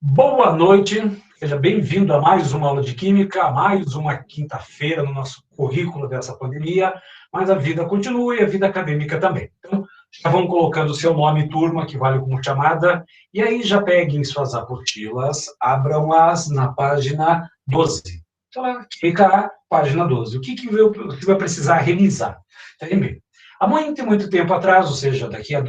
Boa noite, seja bem-vindo a mais uma aula de Química, a mais uma quinta-feira no nosso currículo dessa pandemia, mas a vida continua e a vida acadêmica também. Então, já vão colocando o seu nome e turma, que vale como chamada, e aí já peguem suas apostilas, abram-as na página 12. Então, Química A, página 12. O que você vai precisar revisar? Entende? Há muito tempo atrás, ou seja, daqui a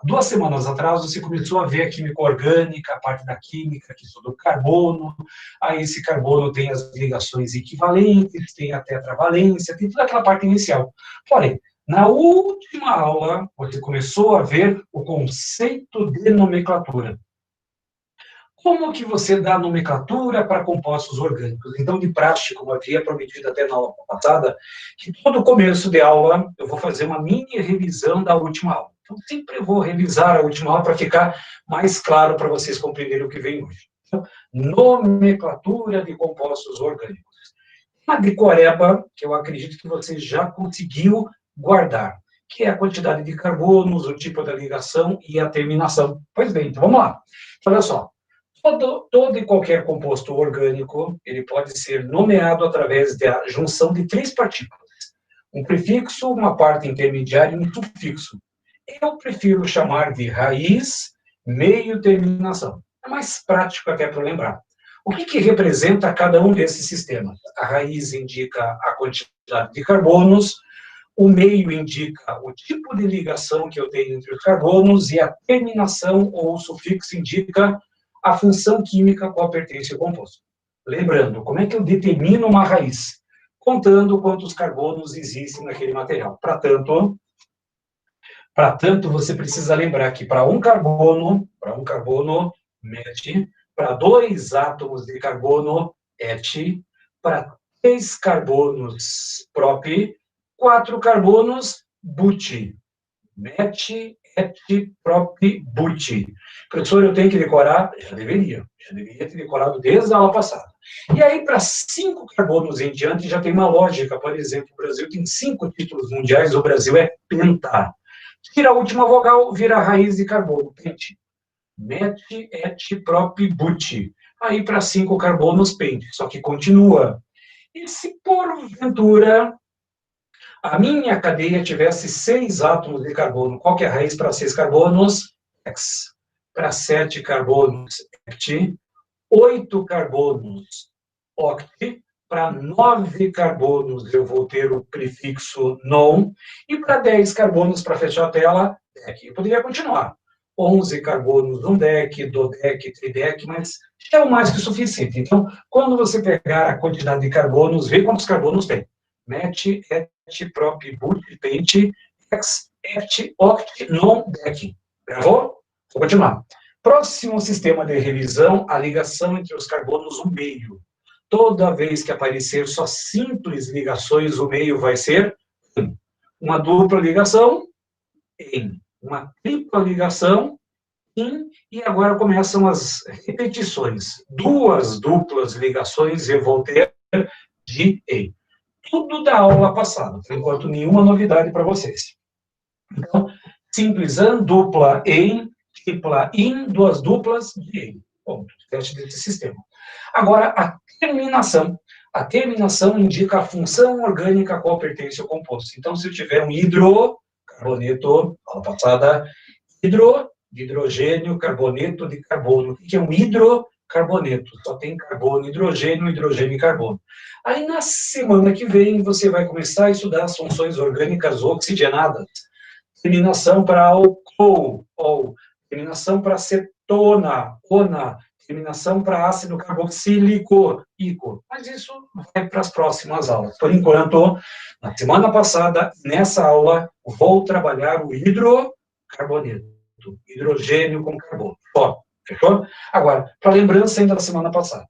duas semanas atrás, você começou a ver a química orgânica, a parte da química que estuda o carbono. Aí esse carbono tem as ligações equivalentes, tem a tetravalência, tem toda aquela parte inicial. Porém, na última aula, você começou a ver o conceito de nomenclatura. Como que você dá nomenclatura para compostos orgânicos? Então, de praxe, como eu havia prometido até na aula passada, que todo começo de aula eu vou fazer uma mini revisão da última aula. Então, sempre vou revisar a última aula para ficar mais claro para vocês compreenderem o que vem hoje. Então, nomenclatura de compostos orgânicos. Uma decoreba, que eu acredito que você já conseguiu guardar, que é a quantidade de carbonos, o tipo da ligação e a terminação. Pois bem, então vamos lá. Olha só. Todo e qualquer composto orgânico, ele pode ser nomeado através da junção de três partículas. Um prefixo, uma parte intermediária e um sufixo. Eu prefiro chamar de raiz, meio, terminação. É mais prático até para lembrar. O que representa cada um desses sistemas? A raiz indica a quantidade de carbonos, o meio indica o tipo de ligação que eu tenho entre os carbonos e a terminação ou o sufixo indica a função química a qual pertence o composto. Lembrando, como é que eu determino uma raiz? Contando quantos carbonos existem naquele material. Para tanto, você precisa lembrar que para um carbono, mete, para 2 átomos de carbono, et, para 3 carbonos, prop, 4 carbonos, but. Met, et, prop, but. Professor, eu tenho que decorar? Já deveria ter decorado desde a aula passada. E aí, para 5 carbonos em diante, já tem uma lógica. Por exemplo, o Brasil tem 5 títulos mundiais, o Brasil é penta. Tira a última vogal, vira a raiz de carbono, pente. Met, et, prop, but. Aí, para 5 carbonos, pente. Só que continua. E se, porventura, a minha cadeia tivesse 6 átomos de carbono, qual que é a raiz para 6 carbonos? X. Para 7 carbonos, ect. 8 carbonos, oct. Para 9 carbonos, eu vou ter o prefixo non. E para 10 carbonos, para fechar a tela, dec. Eu poderia continuar. 11 carbonos, um dec, dodec, tridec, mas é o mais que o suficiente. Então, quando você pegar a quantidade de carbonos, vê quantos carbonos tem. Met, et, prop, but, pente, ex, et, oct, non, dec. Gravou? Vou continuar. Próximo sistema de revisão, a ligação entre os carbonos, o meio. Toda vez que aparecer só simples ligações, o meio vai ser uma dupla ligação, em. Uma tripla ligação, in. E agora começam as repetições. 2 duplas ligações eu vou ter de em. Tudo da aula passada, por enquanto nenhuma novidade para vocês. Então, simples an, dupla em, tripla in, 2 duplas de em. Ponto, teste desse sistema. Agora, a terminação. A terminação indica a função orgânica a qual pertence o composto. Então, se eu tiver um hidrocarboneto, aula passada, de hidrogênio, carboneto de carbono. O que é um hidrocarboneto? Só tem carbono, hidrogênio e carbono. Aí, na semana que vem, você vai começar a estudar as funções orgânicas oxigenadas. Terminação para álcool, ou terminação para cetona, ona, terminação para ácido carboxílico, ico. Mas isso vai para as próximas aulas. Por enquanto, na semana passada, nessa aula, vou trabalhar o hidrocarboneto, hidrogênio com carbono. Ó, fechou? Agora, para lembrança ainda da semana passada.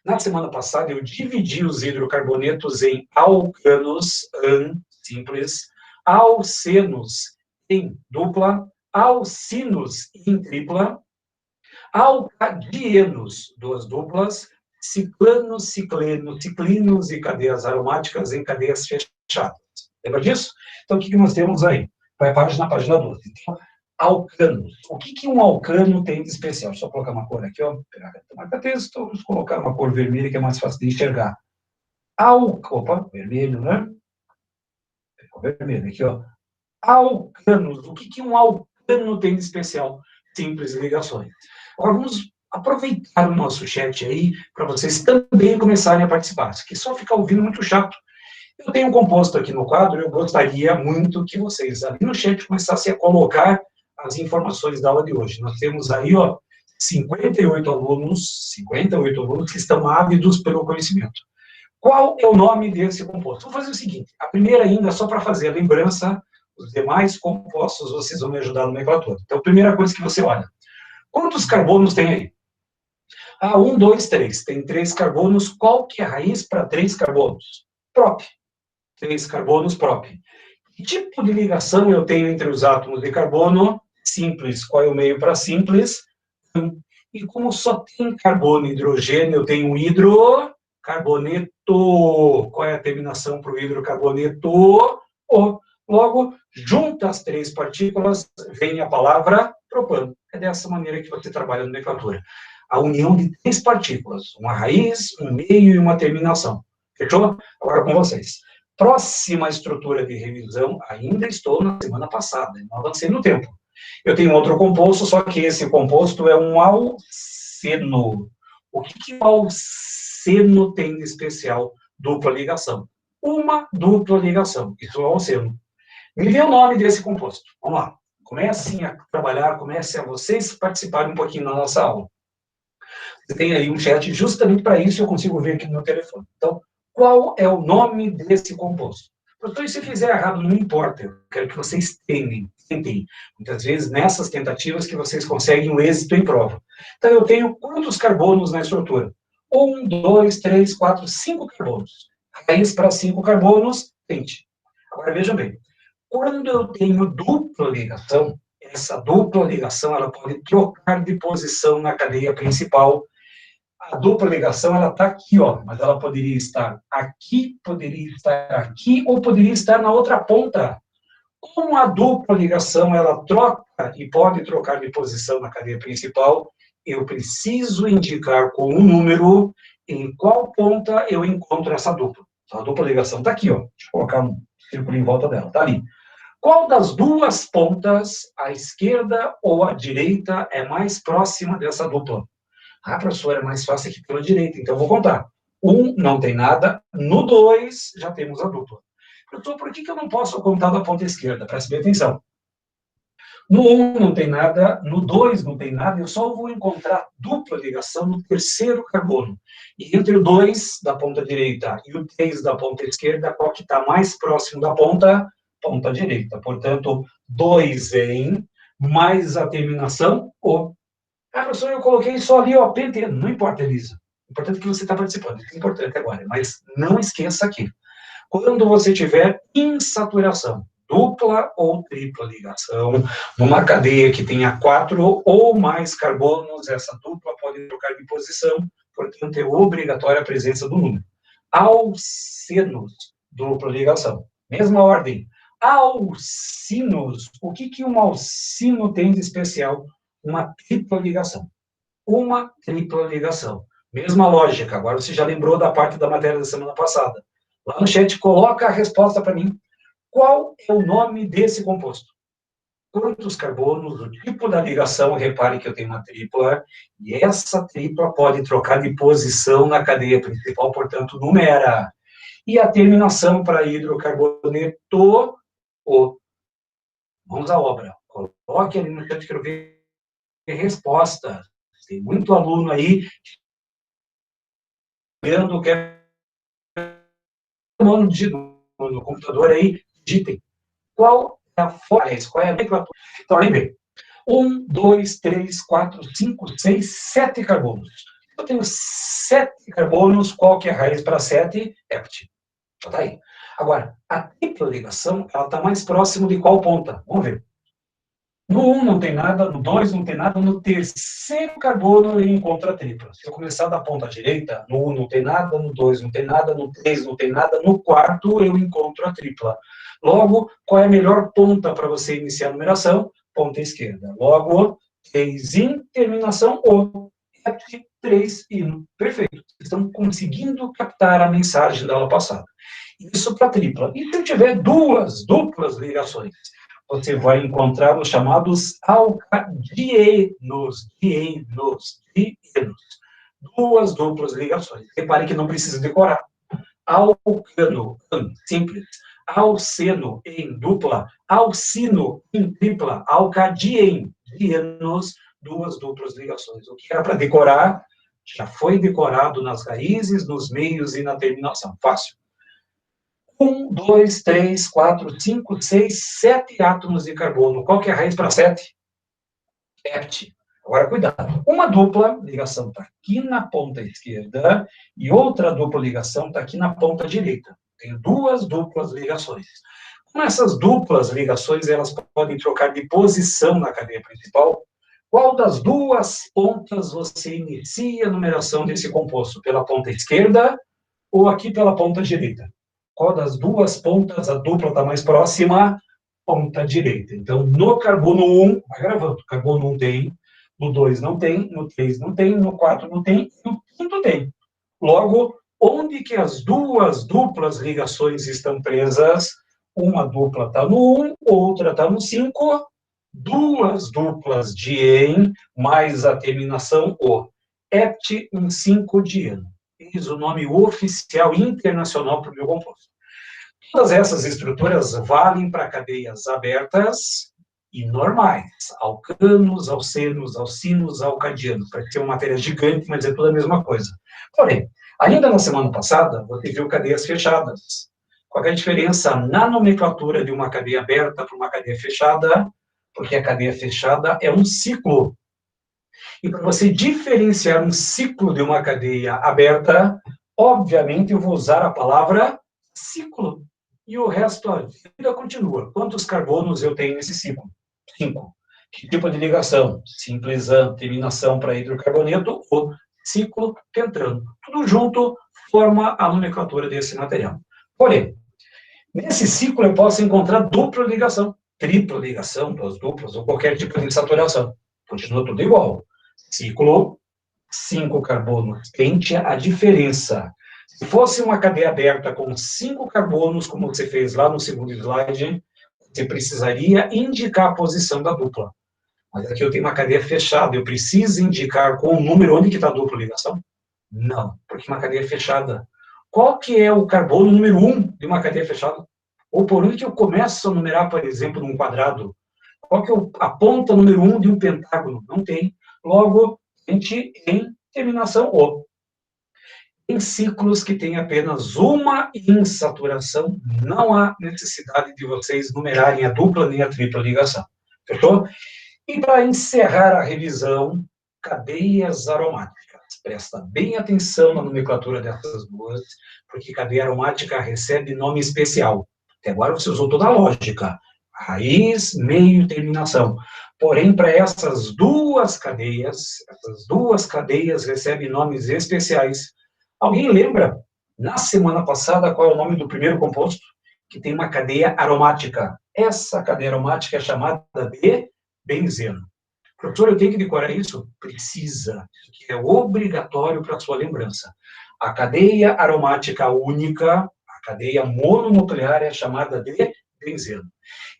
Na semana passada, eu dividi os hidrocarbonetos em alcanos, an, simples, alcenos, em dupla, alcinos, em tripla, alcadienos, 2 duplas, ciclanos, ciclenos, ciclinos e cadeias aromáticas em cadeias fechadas. Lembra disso? Então, o que nós temos aí? Vai na página 12. Então, alcanos. O que um alcano tem de especial? Deixa eu colocar uma cor aqui, ó. Pegar a marca-texto, vamos colocar uma cor vermelha que é mais fácil de enxergar. Opa, vermelho, né? Vermelho aqui, ó. Alcanos. O que um alcano tem de especial? Simples ligações. Agora vamos aproveitar o nosso chat aí para vocês também começarem a participar. Isso aqui só ficar ouvindo muito chato. Eu tenho um composto aqui no quadro, eu gostaria muito que vocês ali no chat começassem a colocar as informações da aula de hoje. Nós temos aí, ó, 58 alunos que estão ávidos pelo conhecimento. Qual é o nome desse composto? Vou fazer o seguinte, a primeira ainda, só para fazer a lembrança, os demais compostos vocês vão me ajudar no nomenclatura. Então, a primeira coisa que você olha, quantos carbonos tem aí? Ah, 1, 2, 3. Tem 3 carbonos. Qual que é a raiz para 3 carbonos? Prop. 3 carbonos prop. Que tipo de ligação eu tenho entre os átomos de carbono? Simples. Qual é o meio para simples? E como só tem carbono e hidrogênio, eu tenho um hidrocarboneto. Qual é a terminação para o hidrocarboneto? O. Logo, junta as 3 partículas, vem a palavra propano. É dessa maneira que você trabalha na nomenclatura. A união de 3 partículas, uma raiz, um meio e uma terminação. Fechou? Agora com vocês. Próxima estrutura de revisão, ainda estou na semana passada, não avancei no tempo. Eu tenho outro composto, só que esse composto é um alceno. O que o alceno tem de especial? Dupla ligação. Uma dupla ligação. Isso é o alceno. Me dê o nome desse composto. Vamos lá. Comecem a trabalhar, comecem a vocês participarem um pouquinho na nossa aula. Você tem aí um chat justamente para isso, eu consigo ver aqui no meu telefone. Então, qual é o nome desse composto? Professor, se eu fizer errado, não importa. Eu quero que vocês tentem. Muitas vezes, nessas tentativas, que vocês conseguem o êxito em prova. Então, eu tenho quantos carbonos na estrutura? 1, 2, 3, 4, 5 carbonos. Raiz para 5 carbonos, 20. Agora, vejam bem. Quando eu tenho dupla ligação, essa dupla ligação ela pode trocar de posição na cadeia principal. A dupla ligação, ela está aqui, ó, mas ela poderia estar aqui, ou poderia estar na outra ponta. Como a dupla ligação, ela troca e pode trocar de posição na cadeia principal, eu preciso indicar com um número em qual ponta eu encontro essa dupla. Então, a dupla ligação está aqui, ó. Deixa eu colocar um círculo em volta dela, está ali. Qual das duas pontas, a esquerda ou a direita, é mais próxima dessa dupla? Ah, professor, é mais fácil aqui pela direita, então eu vou contar. 1 não tem nada, no 2 já temos a dupla. Professor, por que eu não posso contar da ponta esquerda? Preste bem atenção. No 1 não tem nada, no 2 não tem nada, eu só vou encontrar dupla ligação no terceiro carbono. E entre o 2 da ponta direita e o 3 da ponta esquerda, qual que está mais próximo da ponta? Ponta direita. Portanto, 2 vem, mais a terminação, O. Ah, professor, eu coloquei só ali, ó, penteno. Não importa, Elisa. O importante é que você está participando. Isso é importante agora. Mas não esqueça aqui. Quando você tiver insaturação, dupla ou tripla ligação, numa cadeia que tenha 4 ou mais carbonos, essa dupla pode trocar de posição, portanto, é obrigatória a presença do número. Alcenos, dupla ligação. Mesma ordem. Alcinos, o que um alcino tem de especial? Uma tripla ligação. Uma tripla ligação. Mesma lógica. Agora você já lembrou da parte da matéria da semana passada. Lá no chat, coloca a resposta para mim. Qual é o nome desse composto? Quantos carbonos, o tipo da ligação, repare que eu tenho uma tripla, e essa tripla pode trocar de posição na cadeia principal, portanto, numera. E a terminação para hidrocarboneto, O. Vamos à obra. Coloque ali no chat, quero ver resposta. Tem muito aluno aí vendo que é no computador aí, digitem. Qual é a forma? Qual é a nomenclatura? Então, lembrei. 1, 2, 3, 4, 5, 6, 7 carbonos. Eu tenho 7 carbonos, qual que é a raiz para 7? Hept. Já está aí. Agora, a tripla ligação, ela está mais próximo de qual ponta? Vamos ver. No 1 não tem nada, no 2 não tem nada, no terceiro carbono eu encontro a tripla. Se eu começar da ponta direita, no 1 não tem nada, no 2 não tem nada, no 3 não tem nada, no quarto eu encontro a tripla. Logo, qual é a melhor ponta para você iniciar a numeração? ponta esquerda. Logo, 3-in, terminação O. 3-ino. Perfeito. Estão conseguindo captar a mensagem da aula passada. Isso para tripla. E se eu tiver duas duplas ligações? Você vai encontrar os chamados alcadienos. Dienos. Duas duplas ligações. Repare que não precisa decorar. Alcano, simples. Alceno, em dupla. Alcino, em tripla. Alcadien, dienos, duas duplas ligações. O que era para decorar, já foi decorado nas raízes, nos meios e na terminação. Fácil. 1, 2, 3, 4, 5, 6, 7 átomos de carbono. Qual que é a raiz para 7? 7. Agora, cuidado. Uma dupla ligação está aqui na ponta esquerda e outra dupla ligação está aqui na ponta direita. Tem duas duplas ligações. Com essas duplas ligações, elas podem trocar de posição na cadeia principal. Qual das duas pontas você inicia a numeração desse composto? Pela ponta esquerda ou aqui pela ponta direita? Qual das duas pontas a dupla está mais próxima? Ponta direita. Então, no carbono 1, vai gravando, carbono 1 tem, no 2 não tem, no 3 não tem, no 4 não tem, no 5 tem. Logo, onde que as duas duplas ligações estão presas? Uma dupla está no 1, outra está no 5, duas duplas de en, mais a terminação o. Hept, um 5-dieno. Eis o nome oficial internacional para o meu composto. Todas essas estruturas valem para cadeias abertas e normais. Alcanos, alcenos, alcinos, alcadianos. Parece ser uma matéria gigante, mas é tudo a mesma coisa. Porém, ainda na semana passada, você viu cadeias fechadas. Qual é a diferença na nomenclatura de uma cadeia aberta para uma cadeia fechada? Porque a cadeia fechada é um ciclo. E para você diferenciar um ciclo de uma cadeia aberta, obviamente eu vou usar a palavra ciclo. E o resto, a vida continua. Quantos carbonos eu tenho nesse ciclo? 5. Que tipo de ligação? Simples terminação para hidrocarboneto ou ciclo pentano. Tudo junto forma a nomenclatura desse material. Porém, nesse ciclo eu posso encontrar dupla ligação, tripla ligação, duas duplas, ou qualquer tipo de saturação. Continua tudo igual. Ciclo, 5 carbonos. Tente a diferença. Se fosse uma cadeia aberta com 5 carbonos, como você fez lá no segundo slide, você precisaria indicar a posição da dupla. Mas aqui eu tenho uma cadeia fechada, eu preciso indicar com o número onde que está a dupla ligação? Não, porque uma cadeia fechada. Qual que é o carbono número 1 de uma cadeia fechada? Ou por onde que eu começo a numerar, por exemplo, num quadrado? Qual que é a ponta número 1 de um pentágono? Não tem. Logo, a gente em terminação O. Em ciclos que têm apenas uma insaturação, não há necessidade de vocês numerarem a dupla nem a tripla ligação. Fechou? E para encerrar a revisão, cadeias aromáticas. Presta bem atenção na nomenclatura dessas duas, porque cadeia aromática recebe nome especial. Até agora você usou toda a lógica. Raiz, meio, terminação. Porém, para essas duas cadeias recebem nomes especiais. Alguém lembra, na semana passada, qual é o nome do primeiro composto? Que tem uma cadeia aromática. Essa cadeia aromática é chamada de benzeno. Professor, eu tenho que decorar isso? Precisa, que é obrigatório para a sua lembrança. A cadeia aromática única, a cadeia mononuclear, é chamada de benzeno.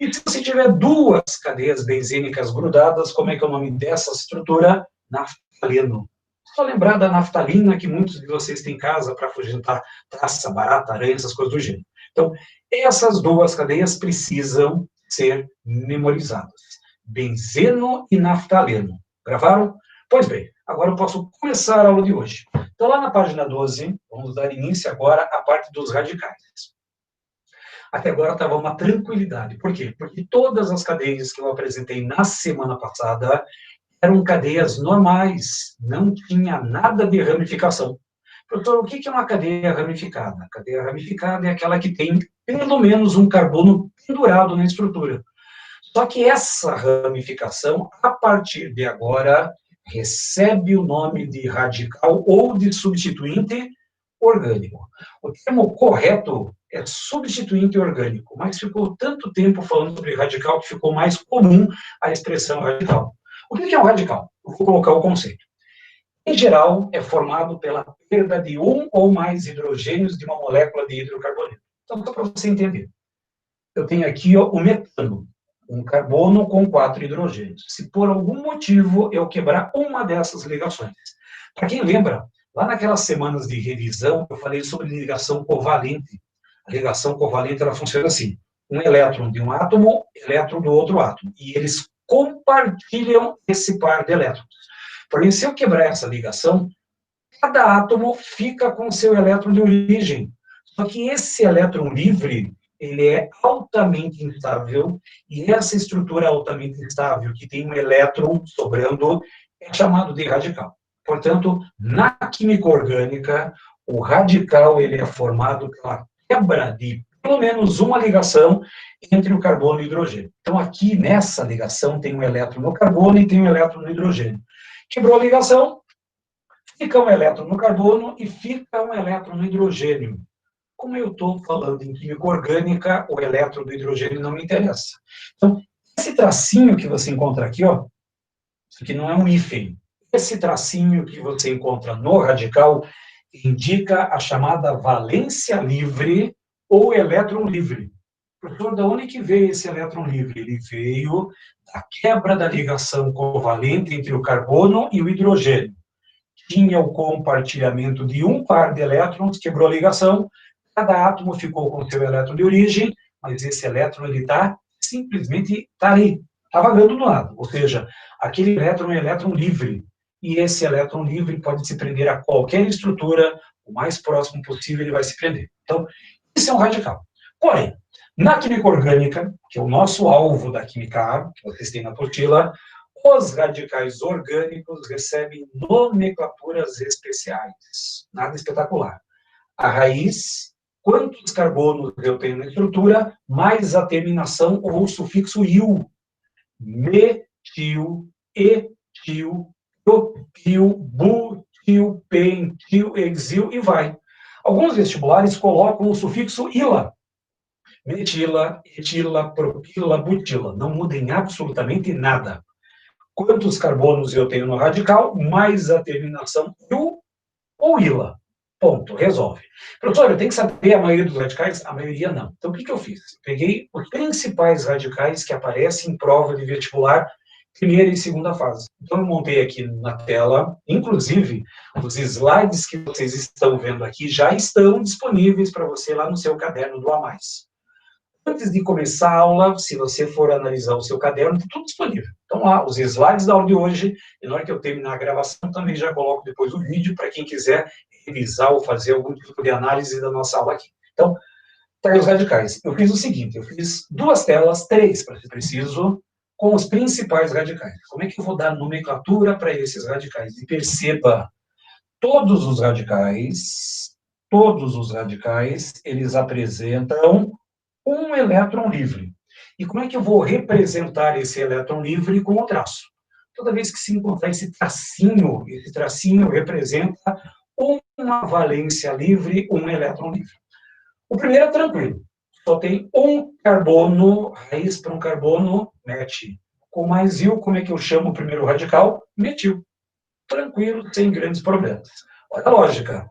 E se você tiver duas cadeias benzênicas grudadas, como é que é o nome dessa estrutura? Naftaleno. Só lembrar da naftalina que muitos de vocês têm em casa para afugentar traça, barata, aranha, essas coisas do gênero. Então, essas duas cadeias precisam ser memorizadas. Benzeno e naftaleno. Gravaram? Pois bem, agora eu posso começar a aula de hoje. Então, lá na página 12, vamos dar início agora à parte dos radicais. Até agora estava uma tranquilidade. Por quê? Porque todas as cadeias que eu apresentei na semana passada eram cadeias normais, não tinha nada de ramificação. Professor, o que é uma cadeia ramificada? A cadeia ramificada é aquela que tem pelo menos um carbono pendurado na estrutura. Só que essa ramificação, a partir de agora, recebe o nome de radical ou de substituinte orgânico. O termo correto é substituinte orgânico, mas ficou tanto tempo falando sobre radical que ficou mais comum a expressão radical. O que é um radical? Eu vou colocar o conceito. Em geral, é formado pela perda de um ou mais hidrogênios de uma molécula de hidrocarboneto. Então, só para você entender. Eu tenho aqui ó, o metano, um carbono com 4 hidrogênios. Se por algum motivo eu quebrar uma dessas ligações. Para quem lembra, lá naquelas semanas de revisão, eu falei sobre ligação covalente. A ligação covalente ela funciona assim: um elétron de um átomo, elétron do outro átomo. E eles compartilham esse par de elétrons. Porém, se eu quebrar essa ligação, cada átomo fica com seu elétron de origem. Só que esse elétron livre, ele é altamente instável, e essa estrutura altamente instável, que tem um elétron sobrando, é chamado de radical. Portanto, na química orgânica, o radical ele é formado pela quebra de pelo menos uma ligação entre o carbono e o hidrogênio. Então, aqui nessa ligação, tem um elétron no carbono e tem um elétron no hidrogênio. Quebrou a ligação, fica um elétron no carbono e fica um elétron no hidrogênio. Como eu estou falando em química orgânica, o elétron do hidrogênio não me interessa. Então, esse tracinho que você encontra aqui, ó, isso aqui não é um hífen. Esse tracinho que você encontra no radical indica a chamada valência livre ou elétron livre. Professor, de onde que veio esse elétron livre? Ele veio da quebra da ligação covalente entre o carbono e o hidrogênio. Tinha o compartilhamento de um par de elétrons, quebrou a ligação, cada átomo ficou com seu elétron de origem, mas esse elétron ele simplesmente está ali, está vagando do lado. Ou seja, aquele elétron é elétron livre, e esse elétron livre pode se prender a qualquer estrutura, o mais próximo possível ele vai se prender. Então, isso é um radical. Porém, na química orgânica, que é o nosso alvo da química A, que vocês têm na apostila, os radicais orgânicos recebem nomenclaturas especiais. Nada espetacular. A raiz, quantos carbonos eu tenho na estrutura, mais a terminação ou o sufixo -il. Metil, etil, propil, butil, pentil, exil e vai. Alguns vestibulares colocam o sufixo -ila. Metila, etila, propila, butila. Não muda em absolutamente nada. Quantos carbonos eu tenho no radical, mais a terminação -il ou -ila. Ponto, resolve. Professor, eu tenho que saber a maioria dos radicais? A maioria não. Então, o que eu fiz? Peguei os principais radicais que aparecem em prova de vestibular, primeira e segunda fase. Então, eu montei aqui na tela, inclusive, os slides que vocês estão vendo aqui já estão disponíveis para você lá no seu caderno do A+. Antes de começar a aula, se você for analisar o seu caderno, está tudo disponível. Então, lá, os slides da aula de hoje, e na hora que eu terminar a gravação, também já coloco depois o vídeo para quem quiser revisar ou fazer algum tipo de análise da nossa aula aqui. Então, tá aí os radicais. Eu fiz o seguinte, eu fiz 2 telas, 3, para ser preciso, com os principais radicais. Como é que eu vou dar nomenclatura para esses radicais? E perceba, todos os radicais, eles apresentam um elétron livre. E como é que eu vou representar esse elétron livre com o traço? Toda vez que se encontrar esse tracinho representa uma valência livre, um elétron livre. O primeiro é tranquilo. Só tem um carbono, raiz para um carbono, met. Com mais -il, como é que eu chamo o primeiro radical? Metil. Tranquilo, sem grandes problemas. Olha a lógica.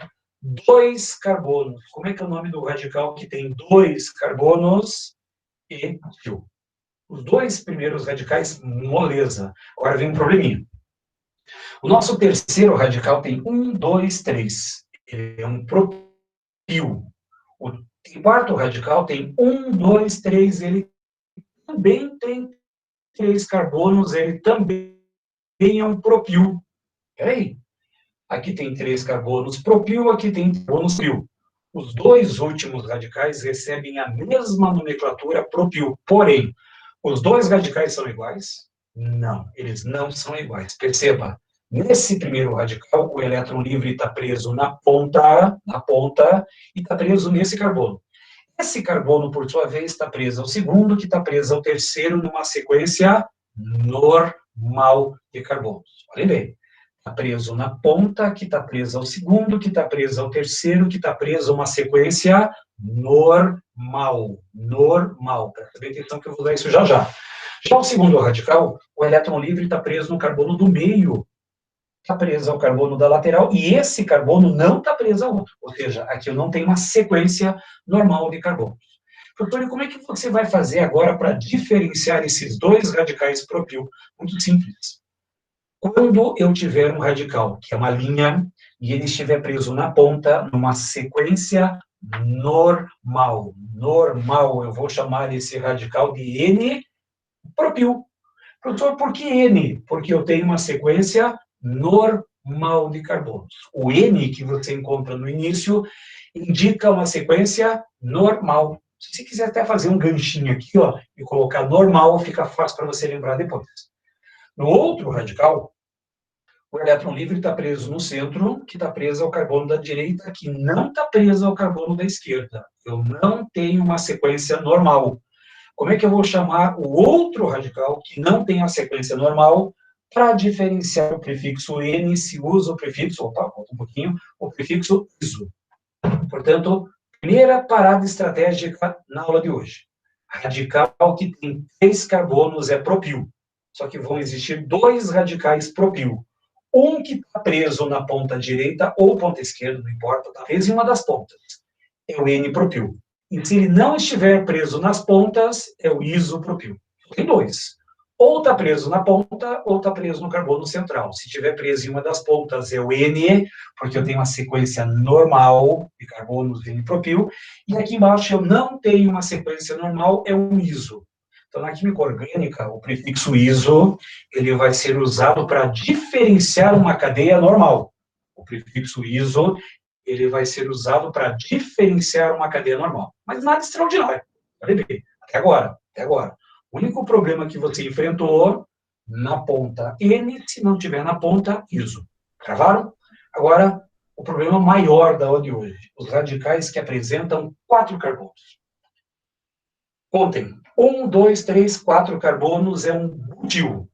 2 carbonos. Como é que é o nome do radical que tem 2 carbonos? Etil. Os 2 primeiros radicais, moleza. Agora vem um probleminha. O nosso terceiro radical tem 1, 2, 3. Ele é um propil. O quarto radical tem 1, 2, 3. Ele também tem 3 carbonos. Ele também é um propil. Peraí. Aqui tem 3 carbonos propil, aqui tem carbonos pil. Os 2 últimos radicais recebem a mesma nomenclatura propil. Porém, os 2 radicais são iguais? Não, eles não são iguais. Perceba, nesse primeiro radical, o elétron livre está preso na ponta, e está preso nesse carbono. Esse carbono, por sua vez, está preso ao segundo, que está preso ao terceiro, numa sequência normal de carbonos. Olhem bem. está preso na ponta, que está preso ao segundo, que está preso ao terceiro, que está preso a uma sequência normal. Normal. Presta bem atenção que eu vou dar isso já já. Já o segundo radical, o elétron livre está preso no carbono do meio, está preso ao carbono da lateral, e esse carbono não está preso ao outro. Ou seja, aqui eu não tenho uma sequência normal de carbonos. Professor, como é que você vai fazer agora para diferenciar esses dois radicais propil? Muito simples. Quando eu tiver um radical, que é uma linha, e ele estiver preso na ponta, numa sequência normal. Normal, eu vou chamar esse radical de N-propil. Professor, por que N? Porque eu tenho uma sequência normal de carbonos. O N que você encontra no início indica uma sequência normal. Se você quiser até fazer um ganchinho aqui, ó, e colocar normal, fica fácil para você lembrar depois. No outro radical, o elétron livre está preso no centro, que está preso ao carbono da direita, que não está preso ao carbono da esquerda. Eu não tenho uma sequência normal. Como é que eu vou chamar o outro radical, que não tem a sequência normal, para diferenciar o prefixo N, se usa o prefixo, opa, volta um pouquinho, o prefixo iso. Portanto, primeira parada estratégica na aula de hoje. Radical que tem 3 carbonos é propil. Só que vão existir 2 radicais propil. Um que está preso na ponta direita ou ponta esquerda, não importa, talvez em uma das pontas. É o N-propil. E se ele não estiver preso nas pontas, é o isopropil. Tem 2. Ou está preso na ponta, ou está preso no carbono central. Se estiver preso em uma das pontas, é o N, porque eu tenho uma sequência normal de carbonos N-propil. E aqui embaixo eu não tenho uma sequência normal, é um iso. Então, na química orgânica, o prefixo iso, ele vai ser usado para diferenciar uma cadeia normal. O prefixo iso, ele vai ser usado para diferenciar uma cadeia normal. Mas nada extraordinário. Pode ver. Até agora. O único problema que você enfrentou na ponta N, se não tiver na ponta iso. Gravaram? Agora, o problema maior da aula de hoje. Os radicais que apresentam 4 carbonos. Contem. 1, 2, 3, 4 carbonos é um butil.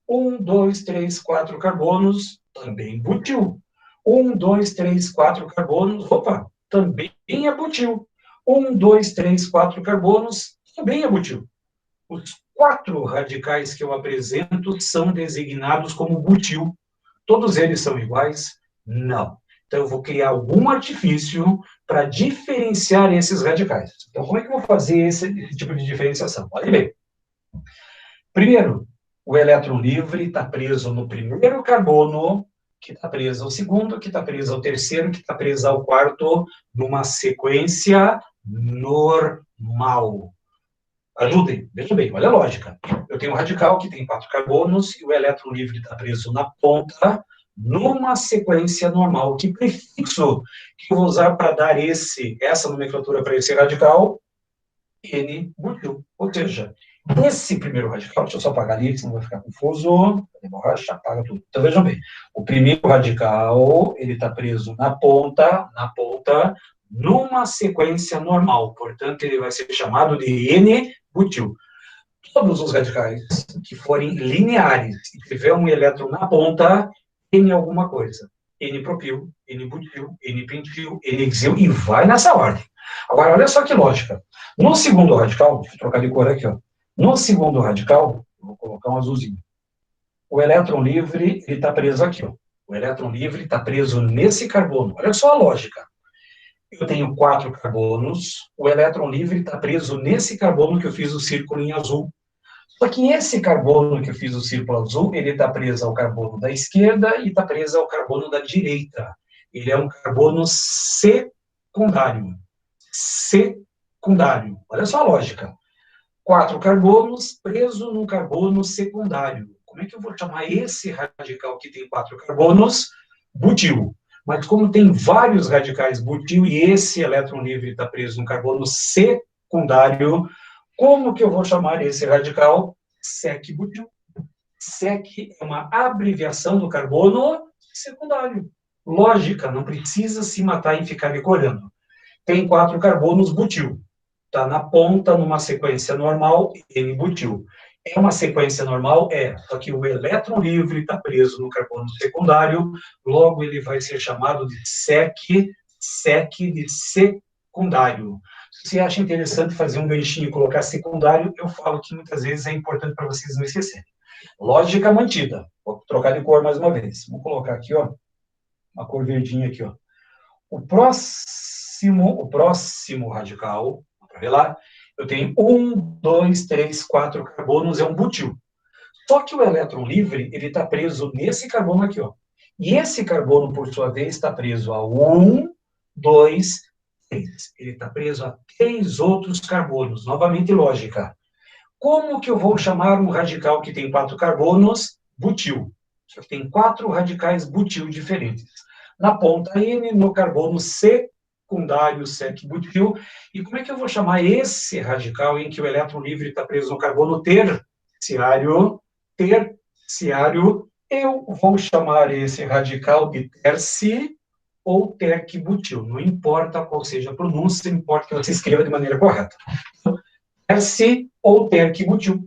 1, 2, 3, 4 carbonos, também butil. 1, 2, 3, 4 carbonos, opa, também é butil. 1, 2, 3, 4 carbonos, também é butil. Os 4 radicais que eu apresento são designados como butil. Todos eles são iguais? Não. Então, eu vou criar algum artifício para diferenciar esses radicais. Então, como é que eu vou fazer esse tipo de diferenciação? Olha bem. Primeiro, o elétron livre está preso no primeiro carbono, que está preso ao segundo, que está preso ao terceiro, que está preso ao quarto, numa sequência normal. Ajudem, veja bem, olha a lógica. Eu tenho um radical que tem 4 carbonos e o elétron livre está preso na ponta, numa sequência normal. Que prefixo que eu vou usar para dar essa nomenclatura para esse radical? N-butil. Ou seja, esse primeiro radical, deixa eu só apagar ali, senão vai ficar confuso. Borracha, apaga tudo. Então, vejam bem. O primeiro radical, ele está preso na ponta, numa sequência normal. Portanto, ele vai ser chamado de N-butil. Todos os radicais que forem lineares e tiver um elétron na ponta, N alguma coisa. N-propil, N-butil, N-pentil, N-hexil, e vai nessa ordem. Agora, olha só que lógica. No segundo radical, deixa eu trocar de cor aqui, ó. No segundo radical, eu vou colocar um azulzinho. O elétron livre, ele está preso aqui, ó. O elétron livre está preso nesse carbono. Olha só a lógica. Eu tenho 4 carbonos, o elétron livre está preso nesse carbono que eu fiz o círculo em azul. Só que esse carbono que eu fiz o círculo azul, ele está preso ao carbono da esquerda e está preso ao carbono da direita. Ele é um carbono secundário. Secundário. Olha só a lógica. 4 carbonos preso num carbono secundário. Como é que eu vou chamar esse radical que tem 4 carbonos? Butil. Mas como tem vários radicais butil e esse elétron livre está preso num carbono secundário, como que eu vou chamar esse radical? Sec-butil. Sec é uma abreviação do carbono secundário. Lógica, não precisa se matar em ficar decorando. Tem 4 carbonos butil. Está na ponta, numa sequência normal, N-butil. É uma sequência normal? É, só que o elétron livre está preso no carbono secundário, logo ele vai ser chamado de sec de secundário. Se você acha interessante fazer um ganchinho e colocar secundário, eu falo que muitas vezes é importante para vocês não esquecerem. Lógica mantida. Vou trocar de cor mais uma vez. Vou colocar aqui, ó, uma cor verdinha aqui, ó. O próximo radical, para ver lá, eu tenho 1, 2, 3, 4 carbonos, é um butil. Só que o elétron livre, ele está preso nesse carbono aqui, ó. E esse carbono, por sua vez, está preso a 1, 2, 3. Ele está preso a 3 outros carbonos. Novamente, lógica. Como que eu vou chamar um radical que tem 4 carbonos? Butil. Só que tem 4 radicais butil diferentes. Na ponta N, no carbono secundário, sec-butil. E como é que eu vou chamar esse radical em que o elétron livre está preso no carbono terciário? Eu vou chamar esse radical de terci ou terc-butil. Não importa qual seja a pronúncia, importa que você escreva de maneira correta. Então, terci ou terc-butil.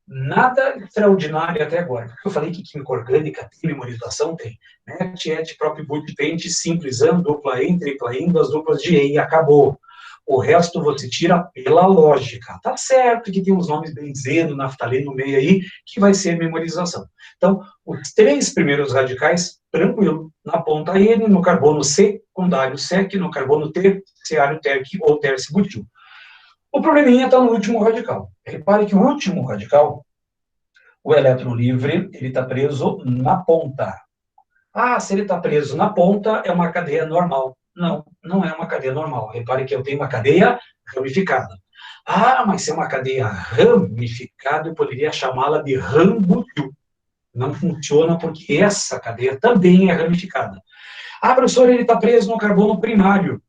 Nada extraordinário até agora. Eu falei que química orgânica tem memorização, tem. Net, et, próprio, but, pente, simples, an, dupla, en, tripla, en, duas duplas de e, acabou. O resto você tira pela lógica. Tá certo que tem uns nomes benzeno, naftaleno no meio aí, que vai ser memorização. Então, os 3 primeiros radicais, tranquilo, na ponta N, no carbono secundário, sec, no carbono terciário, terc ou terci-butil. O probleminha está no último radical. Repare que o último radical, o elétron livre, ele está preso na ponta. Ah, se ele está preso na ponta, é uma cadeia normal. Não, não é uma cadeia normal. Repare que eu tenho uma cadeia ramificada. Ah, mas se é uma cadeia ramificada, eu poderia chamá-la de rambutil. Não funciona porque essa cadeia também é ramificada. Ah, professor, ele está preso no carbono primário.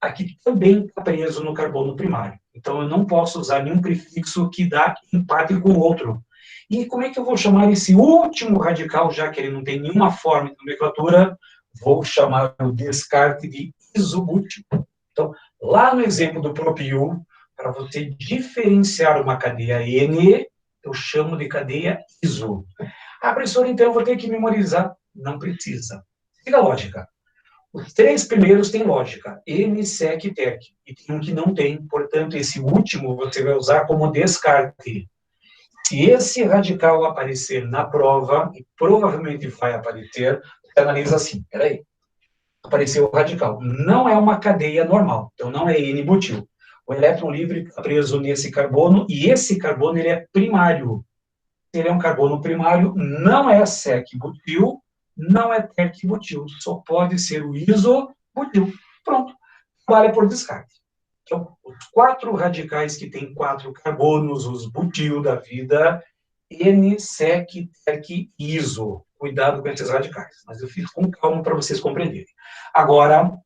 Aqui também está preso no carbono primário. Então, eu não posso usar nenhum prefixo que dá empate com o outro. E como é que eu vou chamar esse último radical, já que ele não tem nenhuma forma de nomenclatura? Vou chamar o descarte de isobutil. Então, lá no exemplo do propil, para você diferenciar uma cadeia N, eu chamo de cadeia iso. Ah, professor, então eu vou ter que memorizar. Não precisa. Siga a lógica. Os 3 primeiros têm lógica, N, sec e terc, e tem um que não tem, portanto, esse último você vai usar como descarte. Se esse radical aparecer na prova, e provavelmente vai aparecer, você analisa assim, peraí, apareceu o radical, não é uma cadeia normal, então não é N-butil. O elétron livre está preso nesse carbono, e esse carbono ele é primário. Se ele é um carbono primário, não é sec-butil, não é terc-butil, só pode ser o isobutil. Pronto, vale por descarte. Então, os 4 radicais que têm 4 carbonos, os butil da vida, N, sec, terc, iso. Cuidado com esses radicais, mas eu fiz com calma para vocês compreenderem. Agora,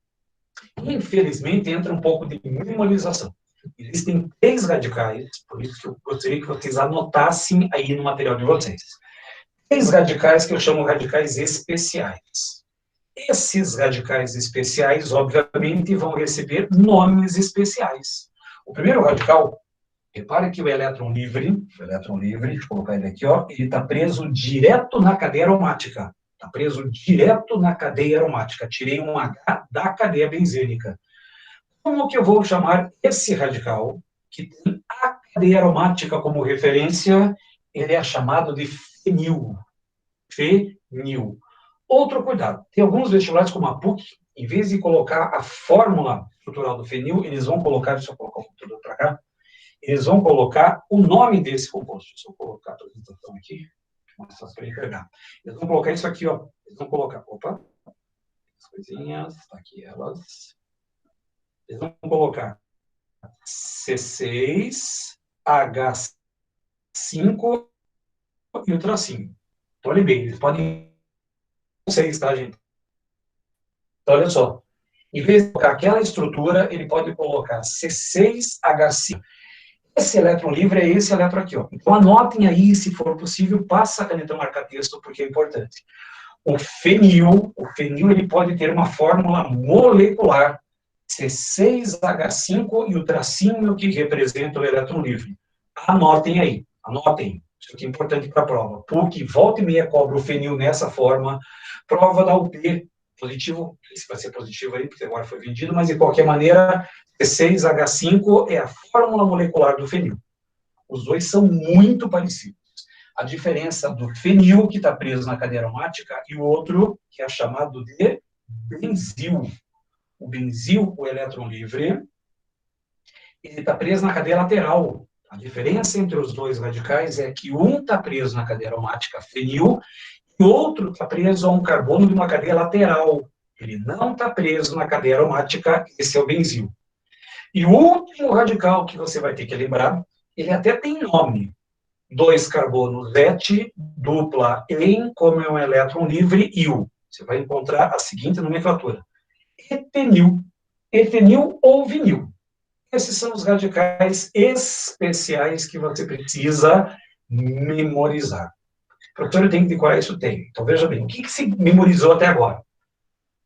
infelizmente, entra um pouco de memorização. Existem 3 radicais, por isso que eu gostaria que vocês anotassem aí no material de vocês. 3 radicais que eu chamo radicais especiais. Esses radicais especiais, obviamente, vão receber nomes especiais. O primeiro radical, repare que o elétron livre, deixa eu colocar ele aqui, ó, ele está preso direto na cadeia aromática. Está preso direto na cadeia aromática. Tirei um H da cadeia benzênica. Como que eu vou chamar esse radical, que tem a cadeia aromática como referência? Ele é chamado de fenil. Fenil. Outro cuidado, tem alguns vestibulares como a PUC, em vez de colocar a fórmula estrutural do fenil, eles vão colocar, deixa eu colocar o computador para cá, eles vão colocar o nome desse composto. Deixa eu colocar a apresentação aqui, mais fácil para enxergar. Eles vão colocar isso aqui, ó. Eles vão colocar, opa, as coisinhas, tá aqui elas. Eles vão colocar C6H5 e o tracinho. Então, olha bem, eles podem 6, tá, gente? Então, olha só. Em vez de colocar aquela estrutura, ele pode colocar C6H5. Esse elétron livre é esse elétron aqui, ó. Então, anotem aí, se for possível, passa a caneta marca-texto, porque é importante. O fenil, ele pode ter uma fórmula molecular, C6H5 e o tracinho que representa o elétron livre. Anotem aí. Anotem, isso aqui é importante para a prova. PUC, volta e meia cobra o fenil nessa forma. Prova da UP, positivo, esse vai ser positivo aí, porque agora foi vendido, mas de qualquer maneira, C6H5 é a fórmula molecular do fenil. Os dois são muito parecidos. A diferença do fenil, que está preso na cadeia aromática, e o outro, que é chamado de benzil. O benzil, o elétron livre, ele está preso na cadeia lateral. A diferença entre os dois radicais é que um está preso na cadeia aromática fenil e o outro está preso a um carbono de uma cadeia lateral. Ele não está preso na cadeia aromática, esse é o benzil. E o último radical que você vai ter que lembrar, ele até tem nome. 2 carbonos et, dupla em, como é um elétron livre, il. Você vai encontrar a seguinte nomenclatura. Etenil. Etenil ou vinil. Esses são os radicais especiais que você precisa memorizar. Professor, eu tenho que decorar isso? Tem. Então, veja bem, o que se memorizou até agora?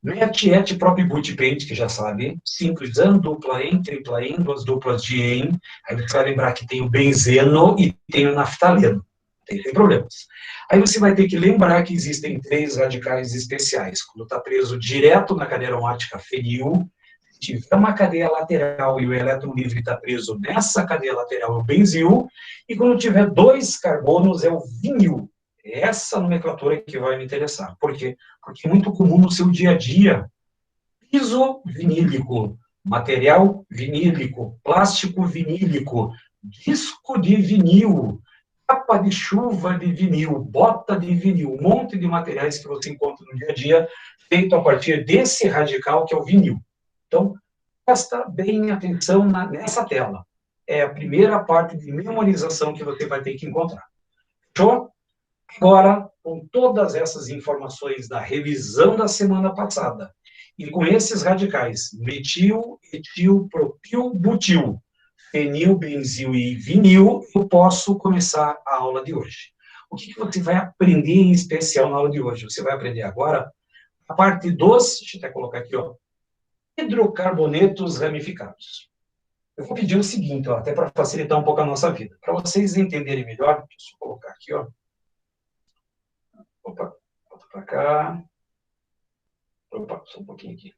Met, et, prop, but, pent, que já sabe. Simples, an, dupla em, tripla em, duas duplas de em. Aí você vai lembrar que tem o benzeno e tem o naftaleno. Tem problemas. Aí você vai ter que lembrar que existem 3 radicais especiais. Quando está preso direto na cadeia aromática fenil, se tiver uma cadeia lateral e o elétron livre está preso nessa cadeia lateral, é o benzil. E quando tiver 2 carbonos, é o vinil. É essa nomenclatura que vai me interessar. Por quê? Porque é muito comum no seu dia a dia. Piso vinílico, material vinílico, plástico vinílico, disco de vinil, capa de chuva de vinil, bota de vinil, um monte de materiais que você encontra no dia a dia, feito a partir desse radical que é o vinil. Então, presta bem atenção nessa tela. É a primeira parte de memorização que você vai ter que encontrar. Fechou? Agora, com todas essas informações da revisão da semana passada, e com esses radicais, metil, etil, propil, butil, fenil, benzil e vinil, eu posso começar a aula de hoje. O que você vai aprender em especial na aula de hoje? Você vai aprender agora a parte dos, deixa eu até colocar aqui, ó, hidrocarbonetos ramificados. Eu vou pedir o seguinte, ó, até para facilitar um pouco a nossa vida. Para vocês entenderem melhor, deixa eu colocar aqui, ó. Opa, volta para cá. Opa, só um pouquinho aqui.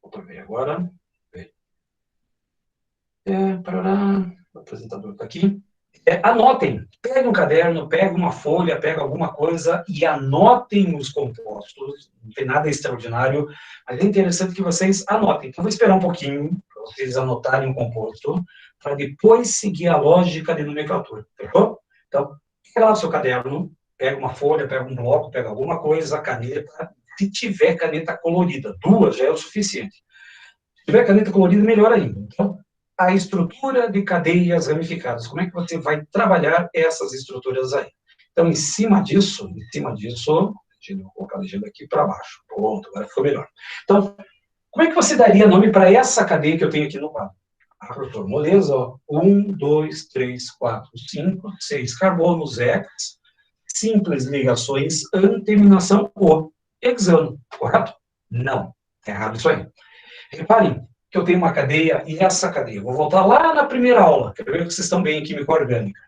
Opa, vem agora. Parará. O apresentador está aqui. Anotem. Pegue um caderno, pegue uma folha, pegue alguma coisa e anotem os compostos. Não tem nada extraordinário, mas é interessante que vocês anotem. Então, eu vou esperar um pouquinho para vocês anotarem o composto, para depois seguir a lógica de nomenclatura. Fechou? Então, pega lá o seu caderno, pega uma folha, pega um bloco, pega alguma coisa, caneta. Se tiver caneta colorida, 2 já é o suficiente. Se tiver caneta colorida, melhor ainda. Então, a estrutura de cadeias ramificadas. Como é que você vai trabalhar essas estruturas aí? Então, em cima disso, deixa eu colocar a legenda aqui para baixo. Pronto, agora ficou melhor. Então, como é que você daria nome para essa cadeia que eu tenho aqui no quadro? Ah, professor, moleza, ó. 1, 2, 3, 4, 5, 6 carbonos, X, simples ligações, an, terminação O, hexano, correto? Não, é errado isso aí. Reparem que eu tenho uma cadeia e essa cadeia. Vou voltar lá na primeira aula, quero ver que vocês estão bem em química orgânica.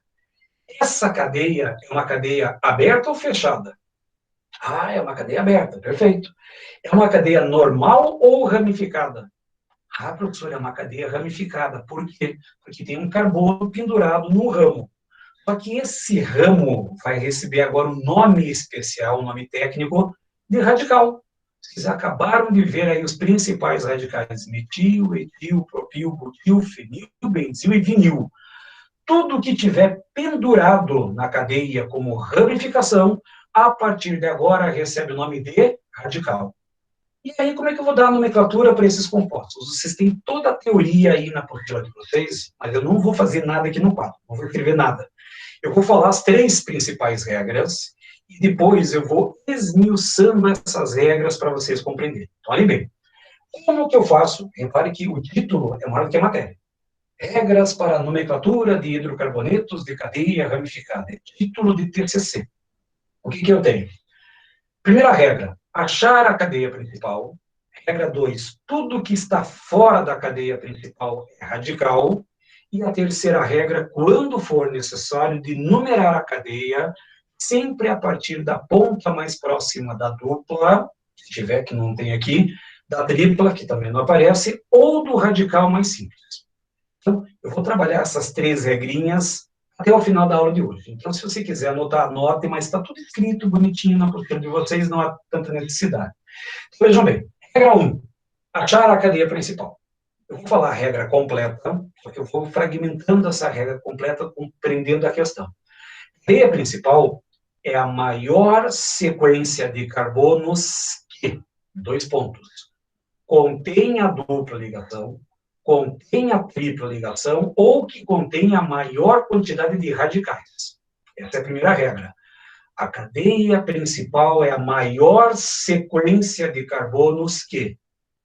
Essa cadeia é uma cadeia aberta ou fechada? Ah, é uma cadeia aberta, perfeito. É uma cadeia normal ou ramificada? Ah, professor, é uma cadeia ramificada. Por quê? Porque tem um carbono pendurado no ramo. Só que esse ramo vai receber agora um nome especial, um nome técnico de radical. Vocês acabaram de ver aí os principais radicais: metil, etil, propil, butil, fenil, benzil e vinil. Tudo que tiver pendurado na cadeia como ramificação, a partir de agora recebe o nome de radical. E aí, como é que eu vou dar a nomenclatura para esses compostos? Vocês têm toda a teoria aí na apostila de vocês, mas eu não vou fazer nada aqui no quadro, não vou escrever nada. Eu vou falar as 3 principais regras e depois eu vou esmiuçando essas regras para vocês compreenderem. Então, olhem bem. Como que eu faço? Repare que o título é maior do que a matéria. Regras para a nomenclatura de hidrocarbonetos de cadeia ramificada. É título de TCC. O que eu tenho? Primeira regra, achar a cadeia principal. Regra 2, tudo que está fora da cadeia principal é radical. E a terceira regra, quando for necessário, de numerar a cadeia, sempre a partir da ponta mais próxima da dupla, se tiver, que não tem aqui, da tripla, que também não aparece, ou do radical mais simples. Então, eu vou trabalhar essas 3 regrinhas até o final da aula de hoje. Então, se você quiser anotar, anote, mas está tudo escrito bonitinho na postura de vocês, não há tanta necessidade. Então, vejam bem, regra 1, achar a cadeia principal. Eu vou falar a regra completa, só que eu vou fragmentando essa regra completa, compreendendo a questão. A cadeia principal é a maior sequência de carbonos que, 2 pontos, contém a dupla ligação, contém a tripla ligação ou que contém a maior quantidade de radicais. Essa é a primeira regra. A cadeia principal é a maior sequência de carbonos que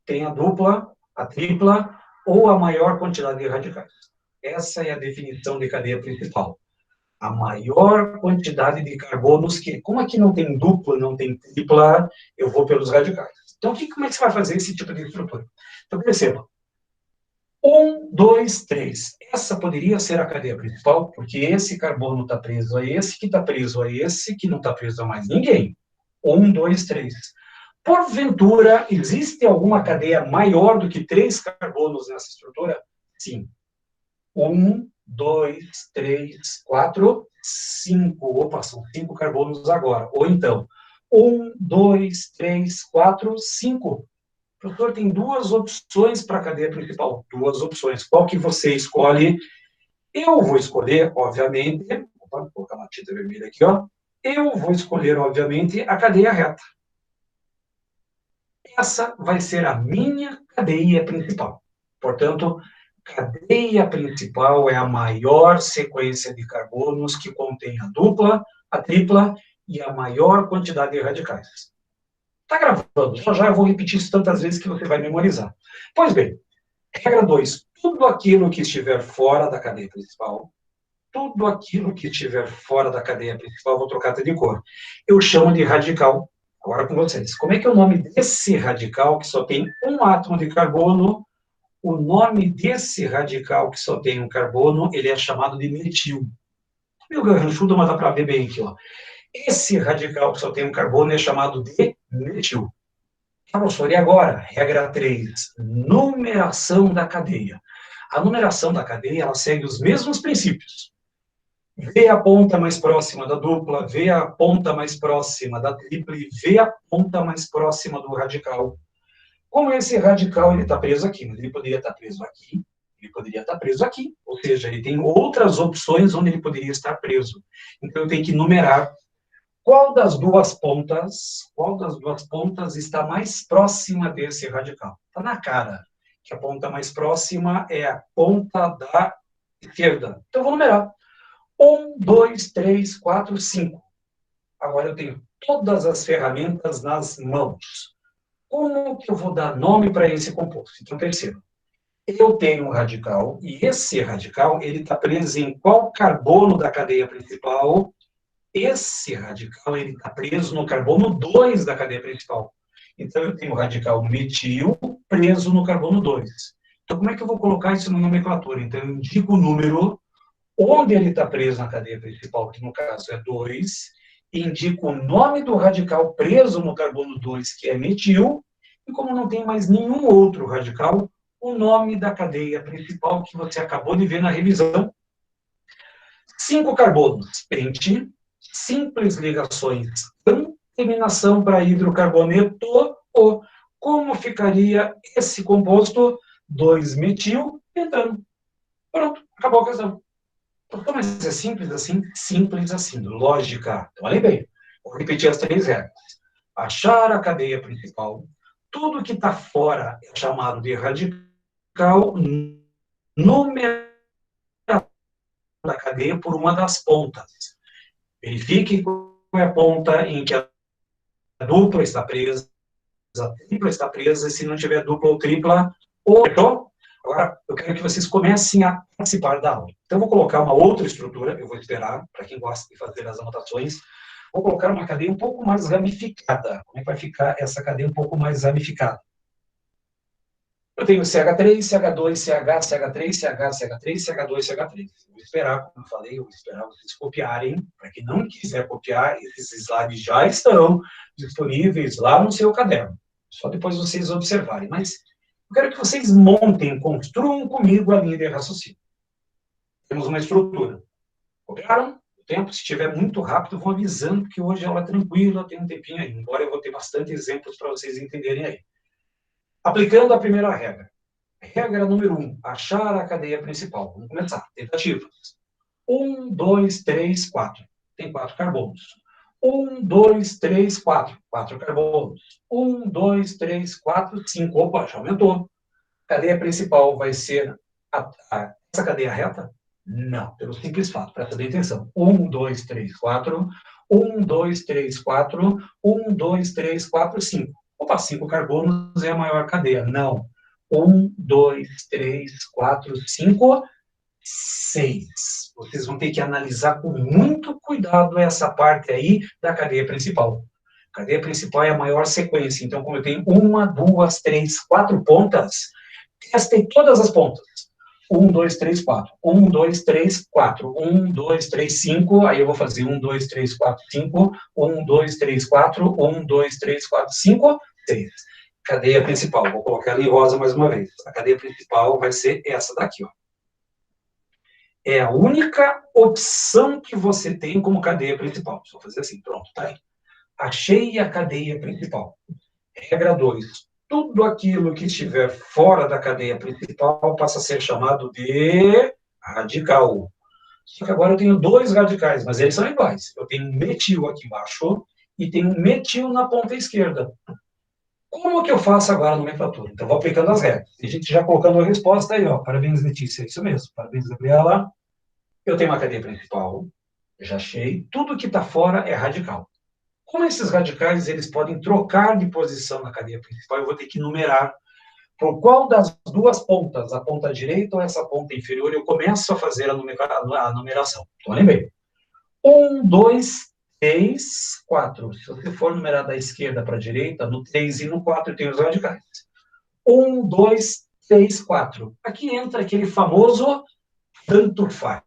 tem a dupla, a tripla ou a maior quantidade de radicais. Essa é a definição de cadeia principal. A maior quantidade de carbonos que, como aqui não tem dupla, não tem tripla, eu vou pelos radicais. Então, como é que você vai fazer esse tipo de estrutura? Então, perceba. 1, 2, 3. Essa poderia ser a cadeia principal, porque esse carbono está preso a esse, que está preso a esse, que não está preso a mais ninguém. 1, 2, 3. Porventura, existe alguma cadeia maior do que 3 carbonos nessa estrutura? Sim. 1, 2, 3, 4, 5. Opa, são 5 carbonos agora. Ou então, 1, 2, 3, 4, 5. O professor tem 2 opções para a cadeia principal. 2 opções. Qual que você escolhe? Eu vou escolher, obviamente, vou colocar uma tinta vermelha aqui, ó. Eu vou escolher, obviamente, a cadeia reta. Essa vai ser a minha cadeia principal. Portanto, cadeia principal é a maior sequência de carbonos que contém a dupla, a tripla e a maior quantidade de radicais. Está gravando, já eu vou repetir isso tantas vezes que você vai memorizar. Pois bem, regra 2. Tudo aquilo que estiver fora da cadeia principal, tudo aquilo que estiver fora da cadeia principal, vou trocar até de cor, eu chamo de radical. Agora com vocês. Como é que é o nome desse radical que só tem um átomo de carbono? O nome desse radical que só tem um carbono, ele é chamado de metil. Meio garranchudo, mas dá para ver bem aqui, ó. Esse radical que só tem um carbono é chamado de metil. Ah, professor, e agora? Regra 3, numeração da cadeia. A numeração da cadeia, ela segue os mesmos princípios. Vê a ponta mais próxima da dupla, vê a ponta mais próxima da tripla e vê a ponta mais próxima do radical. Como esse radical ele está preso aqui, mas ele poderia estar preso aqui, ele poderia estar preso aqui. Ou seja, ele tem outras opções onde ele poderia estar preso. Então, eu tenho que numerar qual das duas pontas está mais próxima desse radical. Está na cara que a ponta mais próxima é a ponta da esquerda. Então, eu vou numerar. 1, 2, 3, 4, 5. Agora eu tenho todas as ferramentas nas mãos. Como que eu vou dar nome para esse composto? Então, perceba. Eu tenho um radical, e esse radical ele está preso em qual carbono da cadeia principal? Esse radical ele está preso no carbono 2 da cadeia principal. Então, eu tenho o radical metil preso no carbono 2. Então, como é que eu vou colocar isso na nomenclatura? Então, eu indico o número onde ele está preso na cadeia principal, que no caso é 2, indico o nome do radical preso no carbono 2, que é metil, e como não tem mais nenhum outro radical, o nome da cadeia principal que você acabou de ver na revisão. 5 carbonos, pente, simples ligações, terminação para hidrocarboneto, O. Como ficaria esse composto? 2-metil, pentano. Pronto, acabou a questão. Mas é simples assim? Simples assim. Lógica. Então, olhem bem. Vou repetir as 3 regras. Achar a cadeia principal. Tudo que está fora é chamado de radical. Numerar da cadeia por uma das pontas. Verifique qual é a ponta em que a dupla está presa, a tripla está presa, e se não tiver dupla ou tripla, ou... Agora, eu quero que vocês comecem a participar da aula. Então, eu vou colocar uma outra estrutura, eu vou esperar, para quem gosta de fazer as anotações, vou colocar uma cadeia um pouco mais ramificada. Como é que vai ficar essa cadeia um pouco mais ramificada? Eu tenho CH3, CH2, CH, CH3, CH, CH3, CH2, CH3. Vou esperar, como eu falei, eu vou esperar vocês copiarem. Para quem não quiser copiar, esses slides já estão disponíveis lá no seu caderno. Só depois vocês observarem. Mas eu quero que vocês montem, construam comigo a linha de raciocínio. Temos uma estrutura. Copiaram? O tempo, se estiver muito rápido, vão avisando que hoje a aula é tranquila, tem um tempinho aí. Embora eu vou ter bastante exemplos para vocês entenderem aí. Aplicando a primeira regra. Regra número 1, achar a cadeia principal. Vamos começar. Tentativas. 1, 2, 3, 4. Tem 4 carbonos. 1, 2, 3, 4. 4 carbonos. 1, 2, 3, 4, 5. Opa, já aumentou. Cadeia principal vai ser essa cadeia reta? Não, pelo simples fato. Presta bem atenção. 1, 2, 3, 4. 1, 2, 3, 4. 1, 2, 3, 4, 5. Opa, 5 carbonos é a maior cadeia. Não. 1, 2, 3, 4, 5, 6. Vocês vão ter que analisar com muito cuidado essa parte aí da cadeia principal. A cadeia principal é a maior sequência. Então, como eu tenho 1, 2, 3, 4 pontas, testei todas as pontas. 1, 2, 3, 4. 1, 2, 3, 4. 1, 2, 3, 5. Aí eu vou fazer 1, 2, 3, 4, 5. 1, 2, 3, 4. 1, 2, 3, 4, 5, 6. Cadeia principal. Vou colocar ali em rosa mais uma vez. A cadeia principal vai ser essa daqui, ó. É a única opção que você tem como cadeia principal. Só fazer assim, pronto, tá aí. Achei a cadeia principal. Regra 2. Tudo aquilo que estiver fora da cadeia principal passa a ser chamado de radical. Só que agora eu tenho 2 radicais, mas eles são iguais. Eu tenho metil aqui embaixo e tenho metil na ponta esquerda. Como que eu faço agora a nomenclatura? Então, vou aplicando as regras. Tem gente já colocando a resposta aí, ó. Parabéns, Letícia. É isso mesmo. Parabéns, Gabriela. Eu tenho uma cadeia principal. Já achei. Tudo que está fora é radical. Como esses radicais eles podem trocar de posição na cadeia principal, eu vou ter que numerar por qual das duas pontas, a ponta direita ou essa ponta inferior, eu começo a fazer a numeração. Então, lembrei. 1, 2, 3, 4. Se você for numerar da esquerda para a direita, no 3 e no 4 tem os radicais. 1, 2, 3, 4. Aqui entra aquele famoso tanto faz.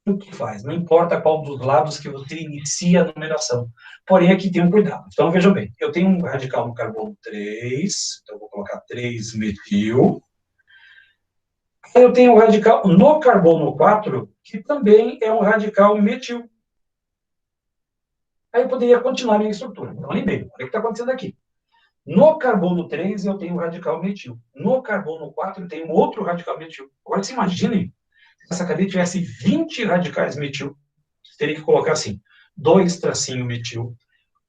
Tanto faz. Não importa qual dos lados que você inicia a numeração. Porém, aqui tem um cuidado. Então, vejam bem. Eu tenho um radical no carbono 3. Então, eu vou colocar 3-metil. Aí eu tenho um radical no carbono 4, que também é um radical metil. Aí eu poderia continuar a minha estrutura. Então, lembrei. Olha o que está acontecendo aqui. No carbono 3, eu tenho um radical metil. No carbono 4, eu tenho outro radical metil. Agora, você imaginem se essa cadeia tivesse 20 radicais metil. Você teria que colocar assim, 2-metil,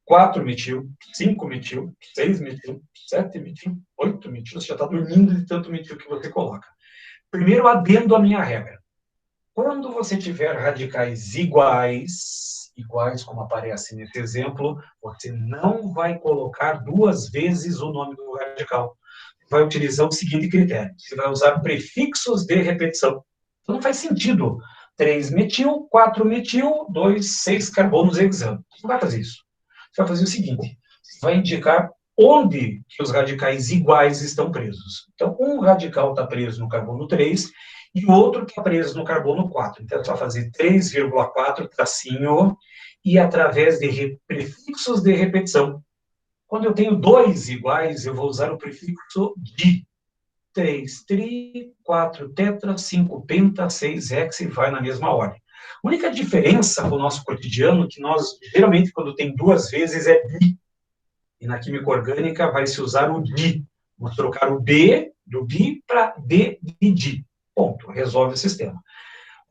4-metil, 5-metil, 6-metil, 7-metil, 8-metil. Você já está dormindo de tanto metil que você coloca. Primeiro, adendo à minha regra. Quando você tiver radicais iguais, como aparece nesse exemplo, você não vai colocar 2 vezes o nome do radical. Vai utilizar o seguinte critério. Você vai usar prefixos de repetição. Então, não faz sentido 3-metil, 4-metil, 2, 6 carbonos hexano. Você não vai fazer isso. Você vai fazer o seguinte. Você vai indicar onde que os radicais iguais estão presos. Então, um radical está preso no carbono 3 e o outro está preso no carbono 4. Então, você vai fazer 3,4 tracinho e através de prefixos de repetição. Quando eu tenho 2 iguais, eu vou usar o prefixo di. 3 tri, 4 tetra, 5 penta, 6 hexa e vai na mesma ordem. A única diferença com o nosso cotidiano é que nós, geralmente, quando tem 2 vezes, é bi. E na química orgânica vai se usar o di. Vamos trocar o B do bi para D de di. Ponto. Resolve o sistema.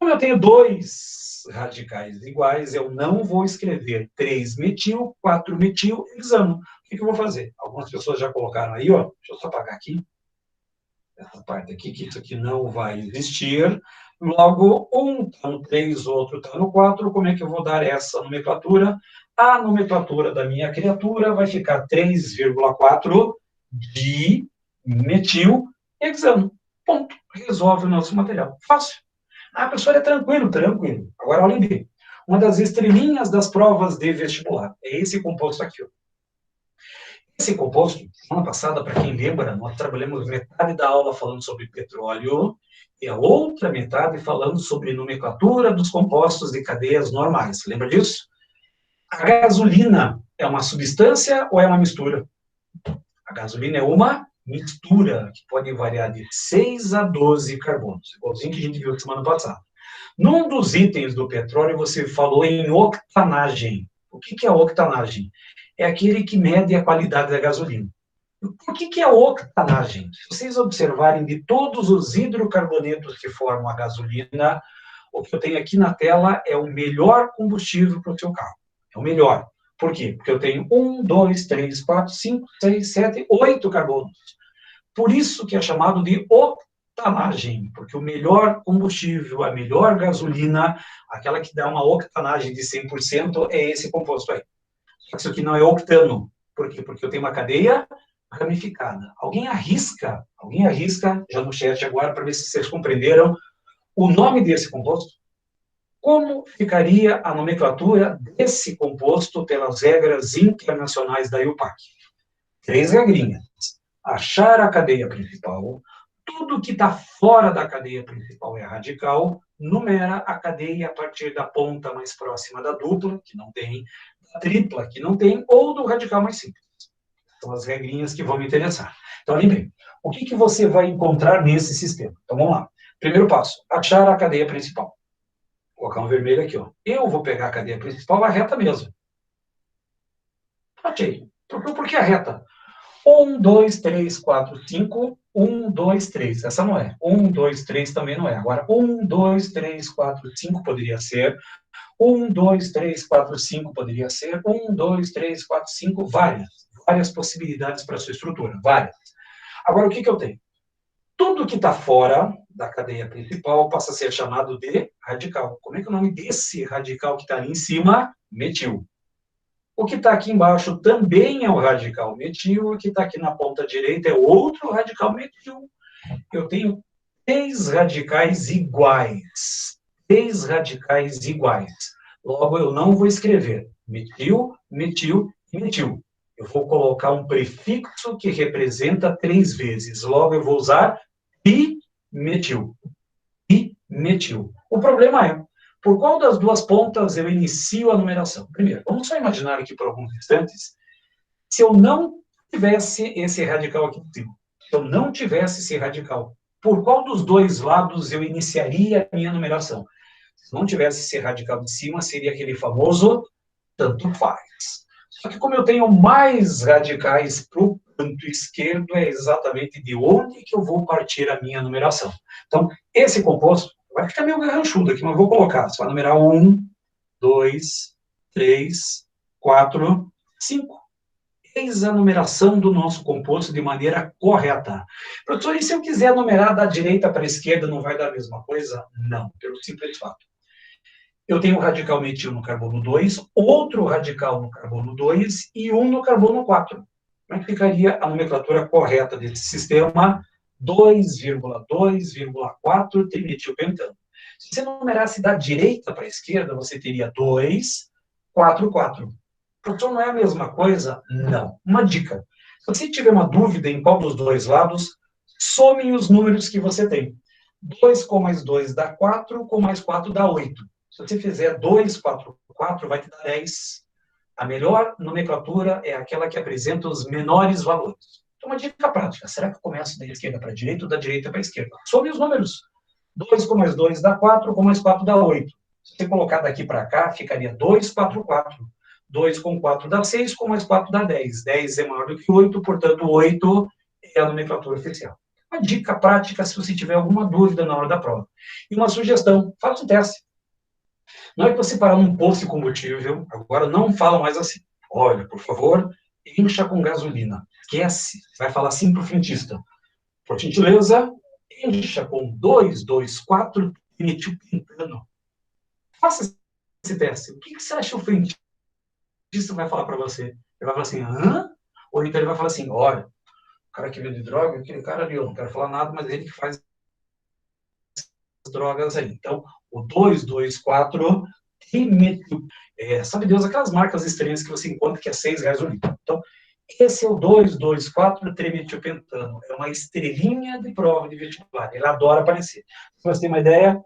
Como eu tenho 2 radicais iguais, eu não vou escrever 3-metil, 4-metil, hexano. O que eu vou fazer? Algumas pessoas já colocaram aí, ó. Deixa eu só apagar aqui. Essa parte aqui, que isso aqui não vai existir. Logo, um está no 3, outro está no 4. Como é que eu vou dar essa nomenclatura? A nomenclatura da minha criatura vai ficar 3,4 de metil hexano. Ponto. Resolve o nosso material. Fácil. Ah, professor, é tranquilo, tranquilo. Agora, olhem bem. Uma das estrelinhas das provas de vestibular é esse composto aqui, ó. Esse composto, semana passada, para quem lembra, nós trabalhamos metade da aula falando sobre petróleo e a outra metade falando sobre nomenclatura dos compostos de cadeias normais. Lembra disso? A gasolina é uma substância ou é uma mistura? A gasolina é uma mistura que pode variar de 6 a 12 carbonos, igualzinho que a gente viu semana passada. Num dos itens do petróleo, você falou em octanagem. O que é octanagem? É aquele que mede a qualidade da gasolina. Por que é octanagem? Se vocês observarem de todos os hidrocarbonetos que formam a gasolina, o que eu tenho aqui na tela é o melhor combustível para o seu carro. É o melhor. Por quê? Porque eu tenho 1, 2, 3, 4, 5, 6, 7, 8 carbonos. Por isso que é chamado de octanagem, porque o melhor combustível, a melhor gasolina, aquela que dá uma octanagem de 100%, é esse composto aí. Isso aqui não é octano. Por quê? Porque eu tenho uma cadeia ramificada. Alguém arrisca já no chat agora, para ver se vocês compreenderam o nome desse composto? Como ficaria a nomenclatura desse composto pelas regras internacionais da IUPAC? 3 regrinhas. Achar a cadeia principal, tudo que está fora da cadeia principal é radical, numera a cadeia a partir da ponta mais próxima da dupla, que não tem, da tripla, que não tem, ou do radical mais simples. São as regrinhas que vão me interessar. Então, lembre, o que você vai encontrar nesse sistema? Então, vamos lá. Primeiro passo, achar a cadeia principal. Vou colocar um vermelho aqui, ó. Eu vou pegar a cadeia principal, a reta mesmo. Achei. Por que a reta? 1, 2, 3, 4, 5, 1, 2, 3. Essa não é. 1, 2, 3 também não é. Agora, 1, 2, 3, 4, 5 poderia ser. 1, 2, 3, 4, 5 poderia ser. 1, 2, 3, 4, 5, várias possibilidades para a sua estrutura, várias. Agora, o que eu tenho? Tudo que está fora da cadeia principal passa a ser chamado de radical. Como é que é o nome desse radical que está ali em cima? Metil. O que está aqui embaixo também é o radical metil, o que está aqui na ponta direita é outro radical metil. Eu tenho 3 radicais iguais. 3 radicais iguais. Logo, eu não vou escrever metil, metil e metil. Eu vou colocar um prefixo que representa 3 vezes. Logo, eu vou usar dimetil. Dimetil. O problema é, por qual das duas pontas eu inicio a numeração? Primeiro, vamos só imaginar aqui por alguns instantes, se eu não tivesse esse radical aqui em cima, se eu não tivesse esse radical, por qual dos dois lados eu iniciaria a minha numeração? Se não tivesse esse radical de cima, seria aquele famoso tanto faz. Só que como eu tenho mais radicais para o canto esquerdo, é exatamente de onde que eu vou partir a minha numeração. Então, esse composto vai ficar meio garranchudo aqui, mas eu vou colocar. Você vai numerar 1, 2, 3, 4, 5. Eis a numeração do nosso composto de maneira correta. Professor, e se eu quiser numerar da direita para a esquerda, não vai dar a mesma coisa? Não, pelo simples fato. Eu tenho um radical metil no carbono 2, outro radical no carbono 2 e um no carbono 4. Como é que ficaria a nomenclatura correta desse sistema? 2,2,4 trimetilpentano. Se você numerasse da direita para a esquerda, você teria 2, 4, 4. Professor, não é a mesma coisa? Não. Uma dica. Se você tiver uma dúvida em qual dos dois lados, some os números que você tem. 2 com mais 2 dá 4, com mais 4 dá 8. Se você fizer 2, 4, 4, vai te dar 10. A melhor nomenclatura é aquela que apresenta os menores valores. Então, uma dica prática. Será que eu começo da esquerda para a direita ou da direita para a esquerda? Some os números. 2 com mais 2 dá 4, com mais 4 dá 8. Se você colocar daqui para cá, ficaria 2, 4, 4. 2 com 4 dá 6, com mais 4 dá 10. 10 é maior do que 8, portanto, 8 é a nomenclatura oficial. Uma dica prática se você tiver alguma dúvida na hora da prova. E uma sugestão, faça um teste. Não é que você parar num posto de combustível, agora não fala mais assim. Olha, por favor, encha com gasolina. Esquece. Você vai falar assim para o frentista. Por gentileza, encha com 2,2,4 metilpentano. Faça esse teste. O que você acha que o frentista vai falar para você? Ele vai falar assim, hã? Ou então ele vai falar assim, olha, o cara que vende droga, aquele cara ali, eu não quero falar nada, mas ele que faz as drogas aí. Então, o 2,2,4 trimetil. Sabe Deus, aquelas marcas estranhas que você encontra que é R$6 o litro. Então, Esse é o 2,2,4-trimetilpentano. É uma estrelinha de prova de vestibular. Ele adora aparecer. Se você tem uma ideia,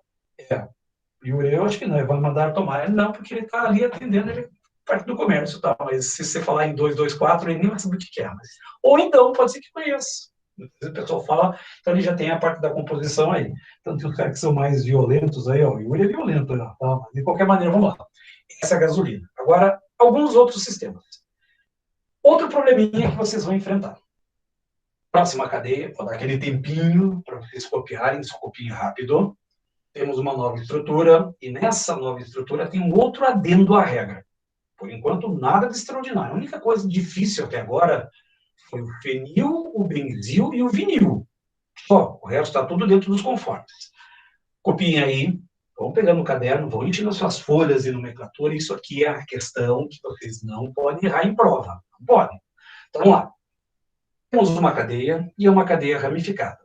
Yuri, eu acho que não, ele vai mandar tomar. Não, porque ele está ali atendendo, ele parte do comércio, tá? Mas se você falar em 2,2,4, ele nem vai saber o que é. Mas... Ou então, pode ser que conheça. O pessoal fala, então ele já tem a parte da composição aí. Então tem os caras que são mais violentos aí, ó. O Yuri é violento, tá? De qualquer maneira, vamos lá. Essa é a gasolina. Agora, alguns outros sistemas. Outro probleminha que vocês vão enfrentar. Próxima cadeia, vou dar aquele tempinho para vocês copiarem, só copiem rápido. Temos uma nova estrutura, e nessa nova estrutura tem um outro adendo à regra. Por enquanto, nada de extraordinário. A única coisa difícil até agora foi o fenil, o benzil e o vinil. Só, o resto está tudo dentro dos conformes. Copiem aí, vão pegando o caderno, vão enchendo as suas folhas de nomenclatura. Isso aqui é a questão que vocês não podem errar em prova. Não podem. Então, vamos lá. Temos uma cadeia e uma cadeia ramificada.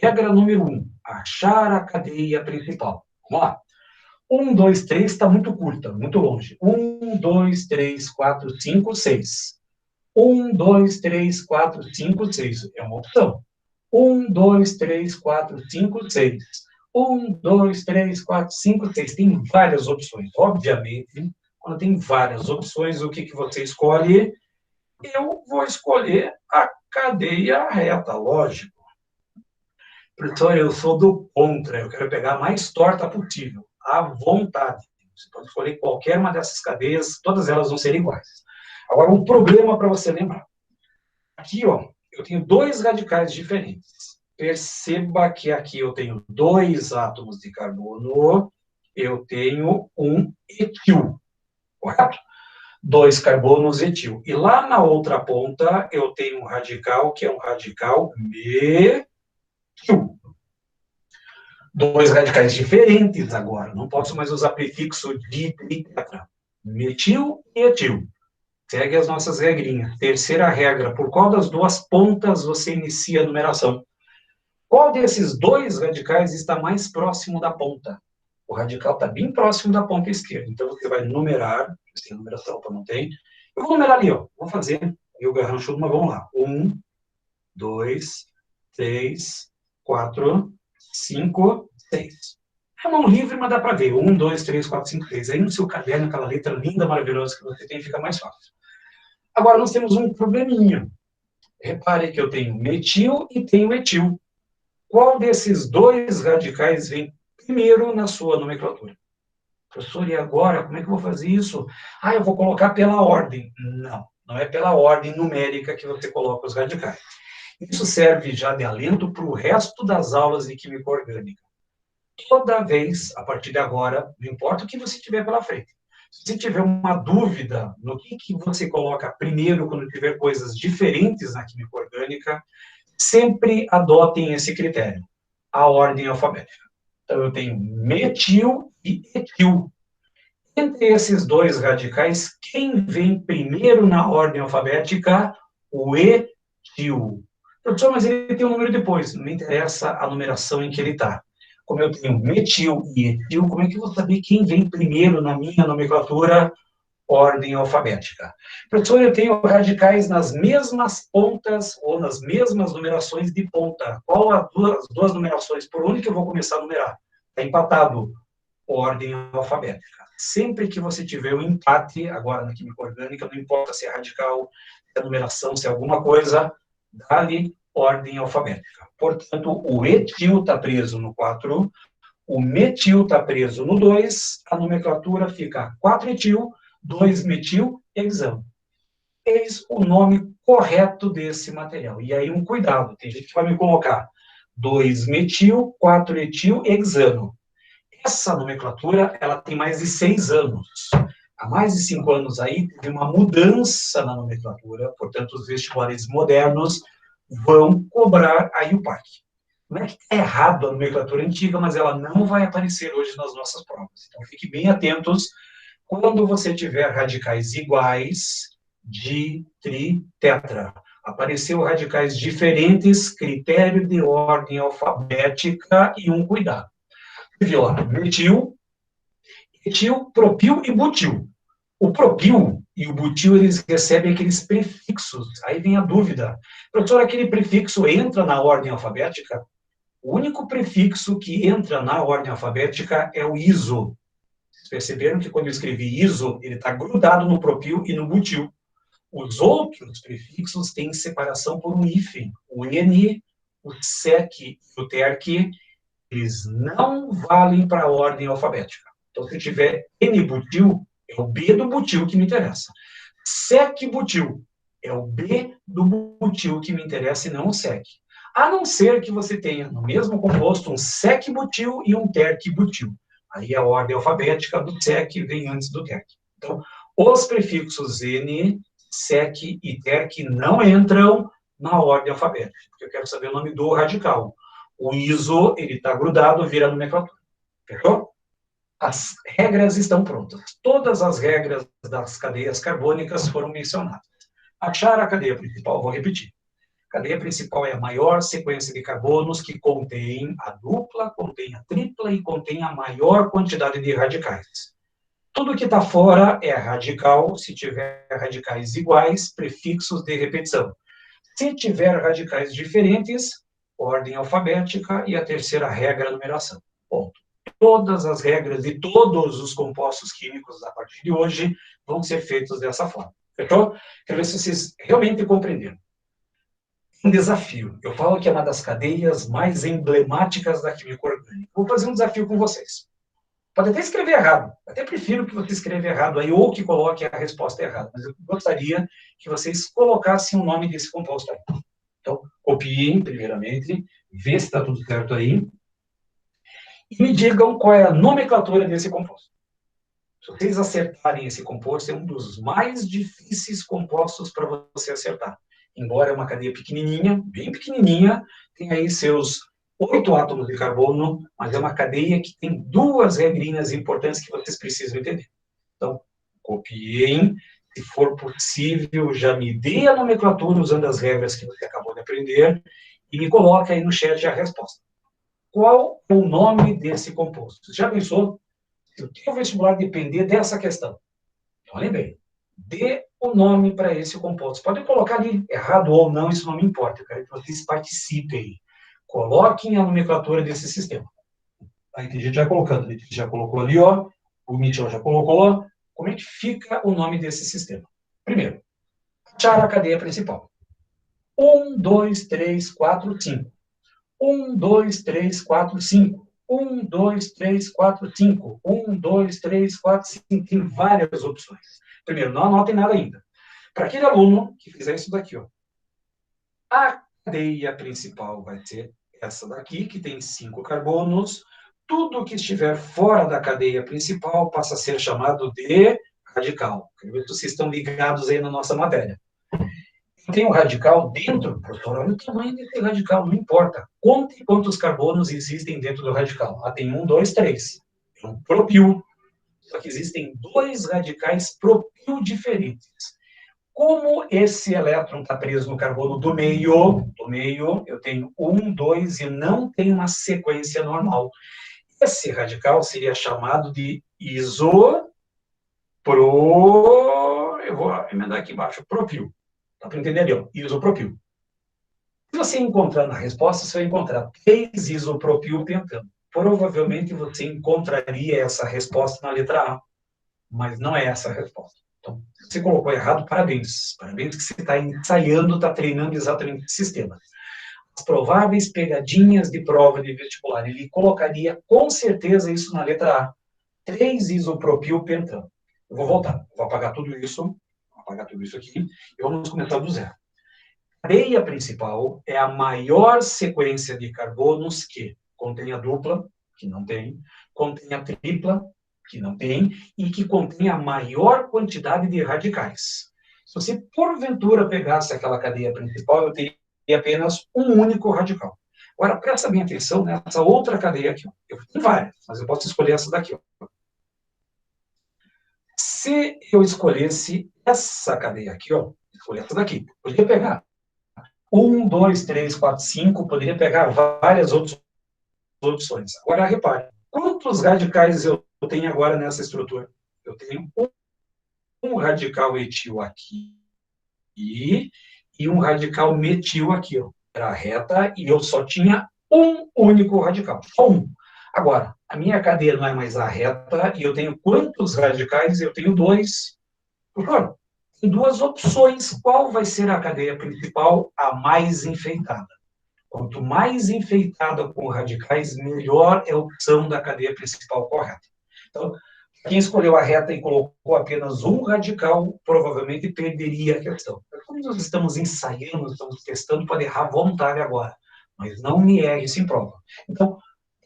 Regra número 1, achar a cadeia principal. Vamos lá. 1, 2, 3 está muito curta, muito longe. 1, 2, 3, 4, 5, 6. 1, 2, 3, 4, 5, 6. É uma opção. 1, 2, 3, 4, 5, 6. 1, 2, 3, 4, 5, 6. Tem várias opções. Obviamente, quando tem várias opções, o que você escolhe? Eu vou escolher a cadeia reta, lógico. Professor, eu sou do contra, eu quero pegar a mais torta possível, à vontade. Você pode escolher qualquer uma dessas cadeias, todas elas vão ser iguais. Agora, um problema para você lembrar. Aqui, ó, eu tenho dois radicais diferentes. Perceba que aqui eu tenho 2 átomos de carbono, eu tenho um etil, correto? 2 carbonos etil. E lá na outra ponta, eu tenho um radical, que é um radical metil. 2 radicais diferentes agora. Não posso mais usar prefixo di, tri, tetra. Metil e etil. Segue as nossas regrinhas. Terceira regra. Por qual das duas pontas você inicia a numeração? Qual desses 2 radicais está mais próximo da ponta? O radical está bem próximo da ponta esquerda. Então, você vai numerar. Se tem numeração, não tem. Eu vou numerar ali, ó. Vou fazer. Eu garrancho uma, vamos lá. 1, 2, 3, 4, 5, 6. É mão livre, mas dá para ver. 1, 2, 3, 4, 5, 6. Aí no seu caderno, aquela letra linda, maravilhosa que você tem, fica mais fácil. Agora, nós temos um probleminha. Repare que eu tenho metil e tenho etil. Qual desses 2 radicais vem primeiro na sua nomenclatura? Professor, e agora? Como é que eu vou fazer isso? Eu vou colocar pela ordem. Não, não é pela ordem numérica que você coloca os radicais. Isso serve já de alento para o resto das aulas de química orgânica. Toda vez, a partir de agora, não importa o que você tiver pela frente, se você tiver uma dúvida no que você coloca primeiro quando tiver coisas diferentes na química orgânica, sempre adotem esse critério, a ordem alfabética. Então, eu tenho metil e etil. Entre esses 2 radicais, quem vem primeiro na ordem alfabética? O etil. Professor, mas ele tem um número depois. Não me interessa a numeração em que ele está. Como eu tenho metil e etil, como é que eu vou saber quem vem primeiro na minha nomenclatura? Ordem alfabética. Professor, eu tenho radicais nas mesmas pontas ou nas mesmas numerações de ponta. Qual as duas numerações? Por onde que eu vou começar a numerar? Está empatado. Ordem alfabética. Sempre que você tiver um empate, agora na química orgânica, não importa se é radical, se é numeração, se é alguma coisa, dá-lhe ordem alfabética. Portanto, o etil está preso no 4, o metil está preso no 2, a nomenclatura fica 4-etil, 2-metil, hexano. Eis o nome correto desse material. E aí um cuidado, tem gente que vai me colocar 2-metil, 4-etil, hexano. Essa nomenclatura, ela tem mais de 6 anos. Há mais de 5 anos aí, teve uma mudança na nomenclatura, portanto, os vestibulares modernos vão cobrar aí o PAC. Não é que está errado a nomenclatura antiga, mas ela não vai aparecer hoje nas nossas provas. Então, fiquem bem atentos quando você tiver radicais iguais de tri, tetra. Apareceu radicais diferentes, critério de ordem alfabética e um cuidado. Viu lá, metil, etil, propil e butil. O propil e o butil, eles recebem aqueles prefixos. Aí vem a dúvida. Professor, aquele prefixo entra na ordem alfabética? O único prefixo que entra na ordem alfabética é o iso. Vocês perceberam que quando eu escrevi iso, ele está grudado no propil e no butil. Os outros prefixos têm separação por um hífen. O N, o SEC e o TERC, eles não valem para a ordem alfabética. Então, se tiver N butil, é o B do butil que me interessa. SEC butil é o B do butil que me interessa e não o SEC. A não ser que você tenha no mesmo composto um SEC butil e um TERC butil. Aí a ordem alfabética do SEC vem antes do TERC. Então, os prefixos N, SEC e TERC não entram na ordem alfabética, porque eu quero saber o nome do radical. O ISO, ele está grudado, vira nomenclatura. Fechou? As regras estão prontas. Todas as regras das cadeias carbônicas foram mencionadas. Achar a cadeia principal, vou repetir. A cadeia principal é a maior sequência de carbonos que contém a dupla, contém a tripla e contém a maior quantidade de radicais. Tudo que está fora é radical, se tiver radicais iguais, prefixos de repetição. Se tiver radicais diferentes, ordem alfabética e a terceira regra, numeração. Ponto. Todas as regras de todos os compostos químicos, a partir de hoje, vão ser feitos dessa forma. Fechou? Quero ver se vocês realmente compreenderam. Um desafio. Eu falo que é uma das cadeias mais emblemáticas da química orgânica. Vou fazer um desafio com vocês. Pode até escrever errado. Até prefiro que você escreva errado aí, ou que coloque a resposta errada. Mas eu gostaria que vocês colocassem o nome desse composto aí. Então, copiem, primeiramente, vê se está tudo certo aí, e me digam qual é a nomenclatura desse composto. Se vocês acertarem esse composto, é um dos mais difíceis compostos para você acertar. Embora é uma cadeia pequenininha, bem pequenininha, tem aí seus 8 átomos de carbono, mas é uma cadeia que tem 2 regrinhas importantes que vocês precisam entender. Então, copiem. Se for possível, já me dê a nomenclatura usando as regras que você acabou de aprender e me coloque aí no chat a resposta. Qual é o nome desse composto? Você já pensou? Se o teu vestibular depender dessa questão, então lembrei, dê o nome para esse composto. Pode colocar ali, errado ou não, isso não me importa. Eu quero que vocês participem. Coloquem a nomenclatura desse sistema. Aí tem gente já colocando, ele já colocou ali, ó, o Mitchell já colocou. Como é que fica o nome desse sistema? Primeiro, achar a cadeia principal. 1, 2, 3, 4, 5. 1, 2, 3, 4, 5. 1, 2, 3, 4, 5. 1, 2, 3, 4, 5. Tem várias opções. Primeiro, não anotem nada ainda. Para aquele aluno que fizer isso daqui, ó, a cadeia principal vai ser essa daqui, que tem 5 carbonos. Tudo que estiver fora da cadeia principal passa a ser chamado de radical. Quero ver se vocês estão ligados aí na nossa matéria. Tem um radical dentro, professor, olha o tamanho desse radical, não importa. Conte quantos carbonos existem dentro do radical. Ah, tem 1, 2, 3. É um propil. Só que existem 2 radicais propil diferentes. Como esse elétron está preso no carbono do meio, eu tenho 1, 2 e não tem uma sequência normal. Esse radical seria chamado de eu vou emendar aqui embaixo, propil. Dá para entender ali, ó, isopropil. Se você encontrar na resposta, você vai encontrar 3 isopropil pentano. Provavelmente você encontraria essa resposta na letra A, mas não é essa a resposta. Então, se você colocou errado, parabéns. Parabéns que você está ensaiando, está treinando exatamente esse sistema. As prováveis pegadinhas de prova de vestibular, ele colocaria com certeza isso na letra A. 3 isopropil pentano. Eu vou voltar, vou apagar tudo isso aqui, e vamos começar do zero. A cadeia principal é a maior sequência de carbonos que contém a dupla, que não tem, contém a tripla, que não tem, e que contém a maior quantidade de radicais. Se você, porventura, pegasse aquela cadeia principal, eu teria apenas um único radical. Agora, presta bem atenção nessa outra cadeia aqui. Ó. Eu tenho várias, mas eu posso escolher essa daqui. Ó. Se eu escolhesse essa cadeia aqui, ó, escolher essa daqui, poderia pegar 1, 2, 3, 4, 5, poderia pegar várias outras opções. Agora, repare, quantos radicais eu tenho agora nessa estrutura? Eu tenho um radical etil aqui e um radical metil aqui, ó. Era reta e eu só tinha um único radical, só um. Agora, a minha cadeia não é mais a reta e eu tenho quantos radicais? Eu tenho dois. Professor, tem duas opções. Qual vai ser a cadeia principal? A mais enfeitada. Quanto mais enfeitada com radicais, melhor é a opção da cadeia principal correta. Então, quem escolheu a reta e colocou apenas um radical, provavelmente perderia a questão. Como nós estamos ensaiando, estamos testando, pode errar à vontade agora, mas não me erre isso em prova. Então,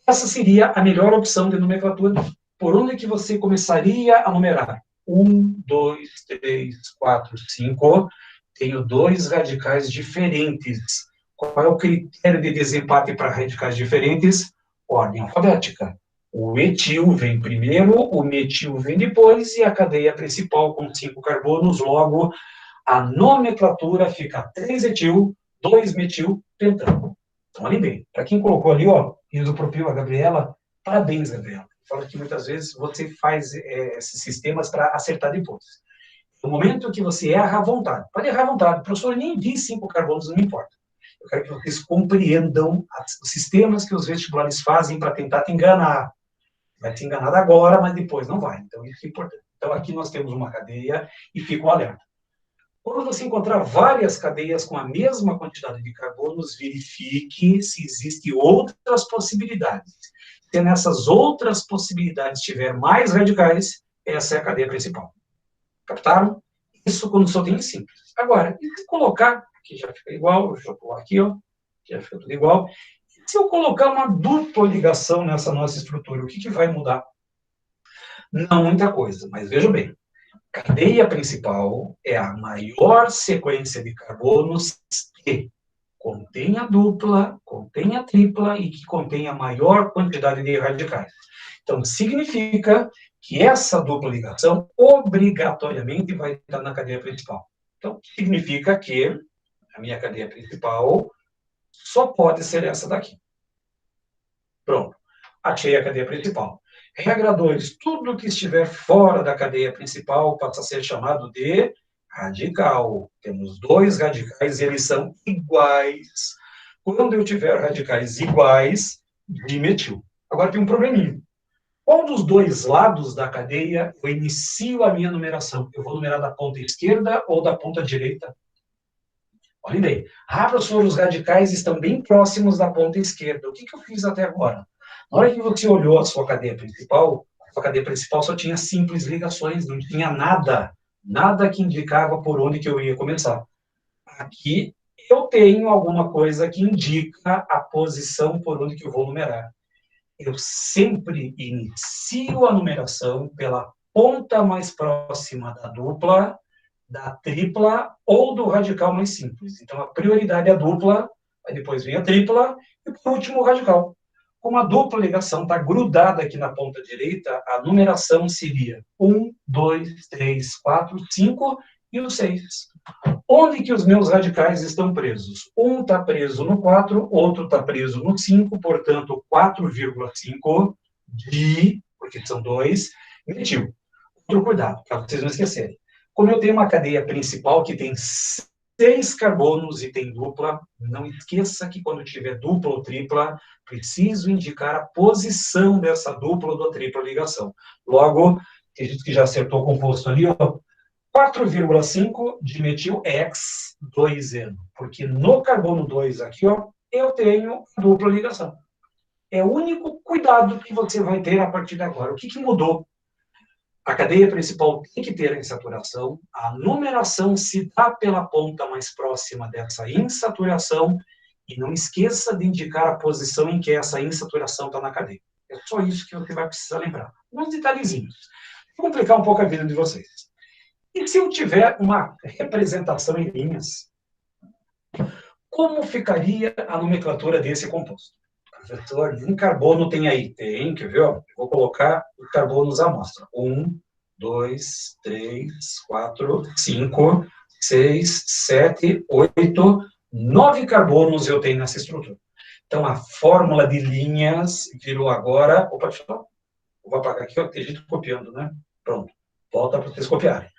essa seria a melhor opção de nomenclatura. Por onde que você começaria a numerar? 1, 2, 3, 4, 5. Tenho dois radicais diferentes. Qual é o critério de desempate para radicais diferentes? Ordem alfabética. O etil vem primeiro, o metil vem depois, e a cadeia principal com 5 carbonos, logo, a nomenclatura fica 3 etil, 2 metil, pentano. Então, ali bem. Para quem colocou ali, ó, isopropil, a Gabriela, parabéns, Gabriela. Fala que muitas vezes você faz esses sistemas para acertar depois. No momento que você erra à vontade, pode errar à vontade, professor, nem vi 5 carbonos, não me importa. Eu quero que vocês compreendam os sistemas que os vestibulares fazem para tentar te enganar. Vai te enganar agora, mas depois não vai. Então, isso é importante. Então, aqui nós temos uma cadeia e fica o alerta. Quando você encontrar várias cadeias com a mesma quantidade de carbonos, verifique se existem outras possibilidades. Se nessas outras possibilidades tiver mais radicais, essa é a cadeia principal. Captaram? Isso quando só tem simples. Agora, e se colocar, aqui já fica igual, deixa eu pôr aqui, ó, já fica tudo igual. Se eu colocar uma dupla ligação nessa nossa estrutura, o que vai mudar? Não muita coisa, mas veja bem. Cadeia principal é a maior sequência de carbonos que contém a dupla, contém a tripla e que contém a maior quantidade de radicais. Então, significa que essa dupla ligação obrigatoriamente vai estar na cadeia principal. Então, significa que a minha cadeia principal só pode ser essa daqui. Pronto. Achei a cadeia principal. Regra 2. Tudo que estiver fora da cadeia principal passa a ser chamado de radical. Temos dois radicais e eles são iguais. Quando eu tiver radicais iguais, dimetil. Agora tem um probleminha. Qual dos dois lados da cadeia eu inicio a minha numeração? Eu vou numerar da ponta esquerda ou da ponta direita? Olha bem. Ah, professor, os radicais estão bem próximos da ponta esquerda. O que eu fiz até agora? Na hora que você olhou a sua cadeia principal só tinha simples ligações, não tinha nada que indicava por onde que eu ia começar. Aqui eu tenho alguma coisa que indica a posição por onde que eu vou numerar. Eu sempre inicio a numeração pela ponta mais próxima da dupla, da tripla ou do radical mais simples. Então, a prioridade é a dupla, aí depois vem a tripla e, por último, o radical. Como a dupla ligação está grudada aqui na ponta direita, a numeração seria 1, 2, 3, 4, 5 e o 6. Onde que os meus radicais estão presos? Um está preso no 4, outro está preso no 5, portanto, 4,5 porque são dois, metil. Outro cuidado, para vocês não esquecerem. Como eu tenho uma cadeia principal que tem 6 carbonos e tem dupla, não esqueça que quando tiver dupla ou tripla, preciso indicar a posição dessa dupla ou da tripla ligação. Logo, tem gente que já acertou o composto ali, ó, 4,5 dimetil X2N, porque no carbono 2 aqui, ó, eu tenho dupla ligação. É o único cuidado que você vai ter a partir de agora. O que mudou? A cadeia principal tem que ter a insaturação, a numeração se dá pela ponta mais próxima dessa insaturação, e não esqueça de indicar a posição em que essa insaturação está na cadeia. É só isso que você vai precisar lembrar. Uns detalhezinhos. Vou complicar um pouco a vida de vocês. E se eu tiver uma representação em linhas, como ficaria a nomenclatura desse composto? Professor, um carbono tem aí? Tem, quer ver? Eu vou colocar os carbonos à amostra. 1, 2, 3, 4, 5, 6, 7, 8, 9 carbonos eu tenho nessa estrutura. Então, a fórmula de linhas virou agora... Opa, deixa eu... Vou apagar aqui, ó, tem gente copiando, né? Pronto. Volta para vocês copiarem.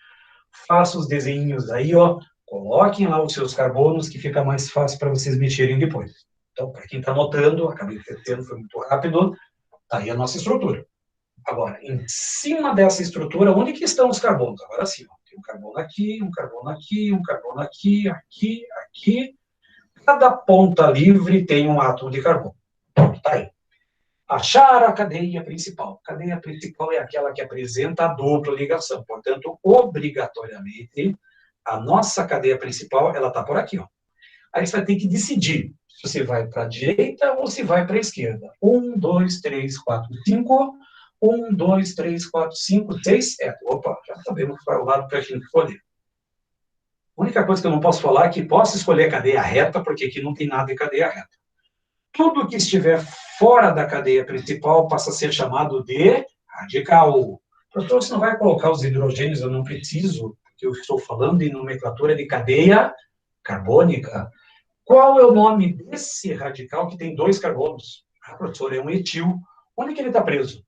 faça os desenhos aí, ó, coloquem lá os seus carbonos, que fica mais fácil para vocês mexerem depois. Então, para quem está anotando, acabei esquecendo, foi muito rápido, tá aí a nossa estrutura. Agora, em cima dessa estrutura, onde que estão os carbonos? Agora sim, ó, tem um carbono aqui, um carbono aqui, um carbono aqui, aqui, aqui. Cada ponta livre tem um átomo de carbono. Pronto, tá aí. Achar a cadeia principal. A cadeia principal é aquela que apresenta a dupla ligação. Portanto, obrigatoriamente, a nossa cadeia principal, ela está por aqui, ó. Aí você vai ter que decidir se você vai para a direita ou se vai para a esquerda. 1, 2, 3, 4, 5. 1, 2, 3, 4, 5, 6, 7. Opa, já sabemos qual é o lado para a gente escolher. A única coisa que eu não posso falar é que posso escolher a cadeia reta, porque aqui não tem nada de cadeia reta. Tudo que estiver fora da cadeia principal passa a ser chamado de radical. Professor, você não vai colocar os hidrogênios, eu não preciso, porque eu estou falando em nomenclatura de cadeia carbônica. Qual é o nome desse radical que tem 2 carbonos? Ah, professor, é um etil. Onde que ele está preso?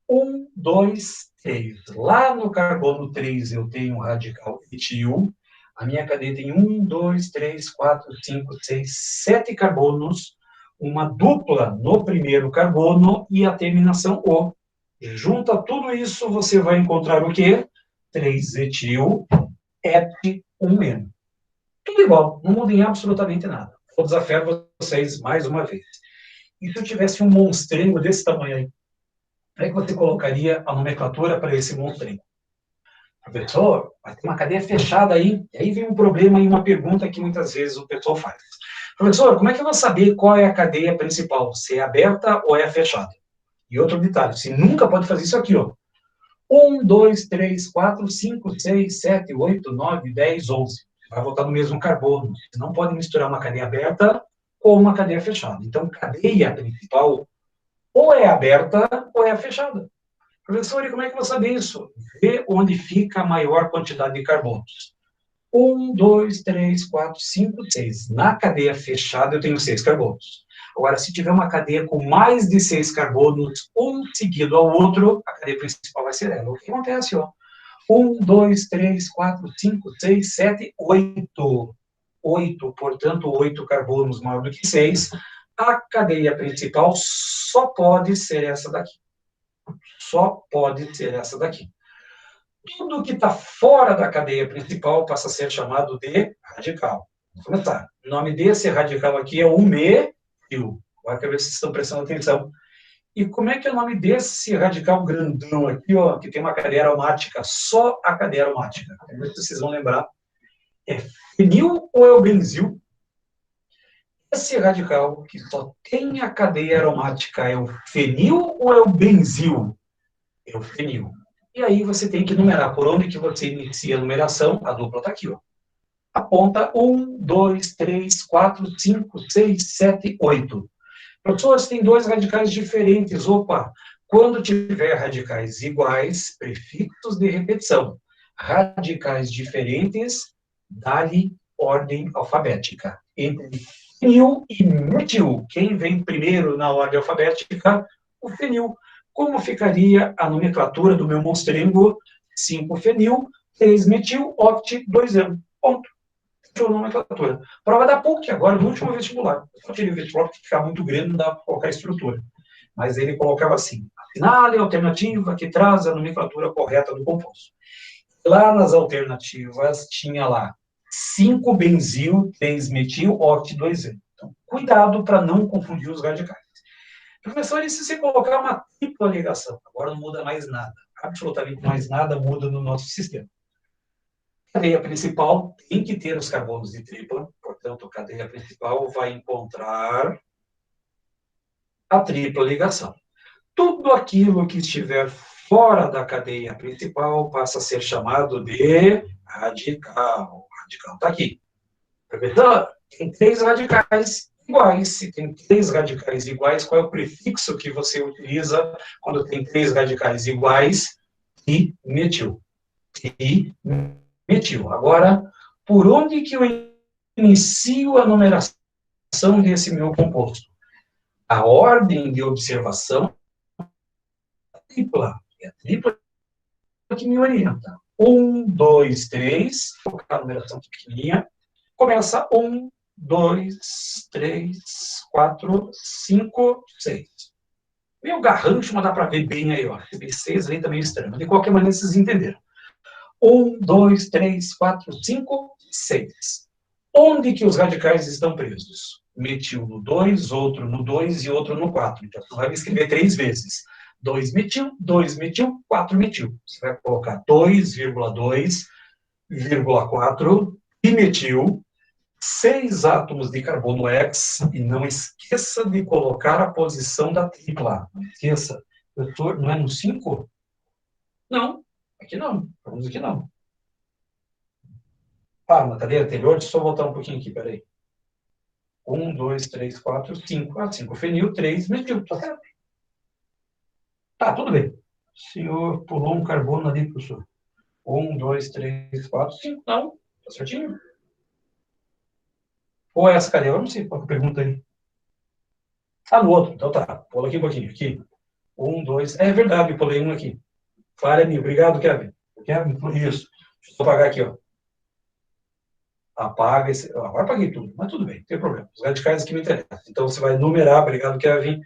1, 2, 3. Lá no carbono 3 eu tenho um radical etil. A minha cadeia tem 1, 2, 3, 4, 5, 6, 7 carbonos, uma dupla no primeiro carbono e a terminação O. Junta tudo isso, você vai encontrar o quê? 3-etil, et 1-eno. Tudo igual, não muda em absolutamente nada. Vou desafiar vocês mais uma vez. E se eu tivesse um monstrengo desse tamanho aí? Como é que você colocaria a nomenclatura para esse monstrengo? Professor, vai ter uma cadeia fechada aí. E aí vem um problema e uma pergunta que muitas vezes o pessoal faz. Professor, como é que eu vou saber qual é a cadeia principal? Se é aberta ou é fechada? E outro detalhe, você nunca pode fazer isso aqui, ó. 1, 2, 3, 4, 5, 6, 7, 8, 9, 10, 11. Vai voltar no mesmo carbono. Você não pode misturar uma cadeia aberta com uma cadeia fechada. Então, cadeia principal ou é aberta ou é fechada. Professor, e como é que eu vou saber isso? Vê onde fica a maior quantidade de carbonos. 1, 2, 3, 4, 5, 6. Na cadeia fechada eu tenho 6 carbonos. Agora, se tiver uma cadeia com mais de 6 carbonos, um seguido ao outro, a cadeia principal vai ser ela. O que acontece? Ó? 1, 2, 3, 4, 5, 6, 7, 8. 8, portanto, 8 carbonos maior do que 6. A cadeia principal só pode ser essa daqui. Só pode ser essa daqui. Tudo que está fora da cadeia principal passa a ser chamado de radical. Vamos começar. O nome desse radical aqui é o metil. Agora quero ver se vocês estão prestando atenção. E como é que é o nome desse radical grandão aqui, ó, que tem uma cadeia aromática? Só a cadeia aromática. Quero ver se vocês vão lembrar. É fenil ou é o benzil? Esse radical que só tem a cadeia aromática é o fenil ou é o benzil? É o fenil. E aí você tem que numerar. Por onde que você inicia a numeração? A dupla está aqui, ó. Aponta 1, 2, 3, 4, 5, 6, 7, 8. Professor, você tem 2 radicais diferentes. Opa! Quando tiver radicais iguais, prefixos de repetição. Radicais diferentes, dá-lhe ordem alfabética. Entre fenil e metil. Quem vem primeiro na ordem alfabética? O fenil. Como ficaria a nomenclatura do meu monstrengo? 5-fenil, 3-metil, oct, 2-eno. Ponto. Fechou a nomenclatura. Prova da PUC, agora, no último vestibular. Eu só tirei o vestibular porque ficava muito grande, não dá para colocar a estrutura. Mas ele colocava assim: assinale a alternativa que traz a nomenclatura correta do composto. Lá nas alternativas, tinha lá 5-benzil, 3-metil, oct, 2-eno. Então, cuidado para não confundir os radicais. Professor, e se você colocar uma tripla ligação? Agora não muda mais nada. Absolutamente mais nada muda no nosso sistema. A cadeia principal tem que ter os carbonos de tripla, portanto, a cadeia principal vai encontrar a tripla ligação. Tudo aquilo que estiver fora da cadeia principal passa a ser chamado de radical. O radical está aqui. Professor, tem 3 radicais iguais. Se tem 3 radicais iguais, qual é o prefixo que você utiliza quando tem 3 radicais iguais? Trimetil. Trimetil. Agora, por onde que eu inicio a numeração desse meu composto? A ordem de observação é tripla. É a tripla que me orienta. 1, 2, 3, vou colocar a numeração pequenininha, começa 1, 2, 3, 4, 5, 6. Meio garrancho, mas dá para ver bem aí, ó. B6 aí também é estranho, mas de qualquer maneira vocês entenderam. 1, 2, 3, 4, 5, 6. Onde que os radicais estão presos? Metil no 2, outro no 2 e outro no 4. Então, você vai escrever 3 vezes. 2 metil, 2 metil, 4 metil. Você vai colocar 2,2,4 dimetil, 6 átomos de carbono X, e não esqueça de colocar a posição da tripla. Não esqueça. Não é no 5? Não, aqui não. Vamos aqui não. Na cadeia anterior, deixa eu só voltar um pouquinho aqui, peraí. 1, 2, 3, 4, 5. 5 fenil, 3 metil, tá certo? Tá, tudo bem. O senhor pulou um carbono ali, professor. 1, 2, 3, 4, 5. Não, tá certinho. Ou é essa cadeia? Eu não sei qual que pergunta aí. No outro. Então tá. Pula aqui um pouquinho. Aqui. 1, 2. É verdade, eu pulei um aqui. Falha minha. Obrigado, Kevin. Kevin, por isso. Deixa eu apagar aqui, ó. Apaga esse. Agora apaguei tudo, mas tudo bem, não tem problema. Os radicais aqui me interessam. Então você vai numerar, obrigado, Kevin.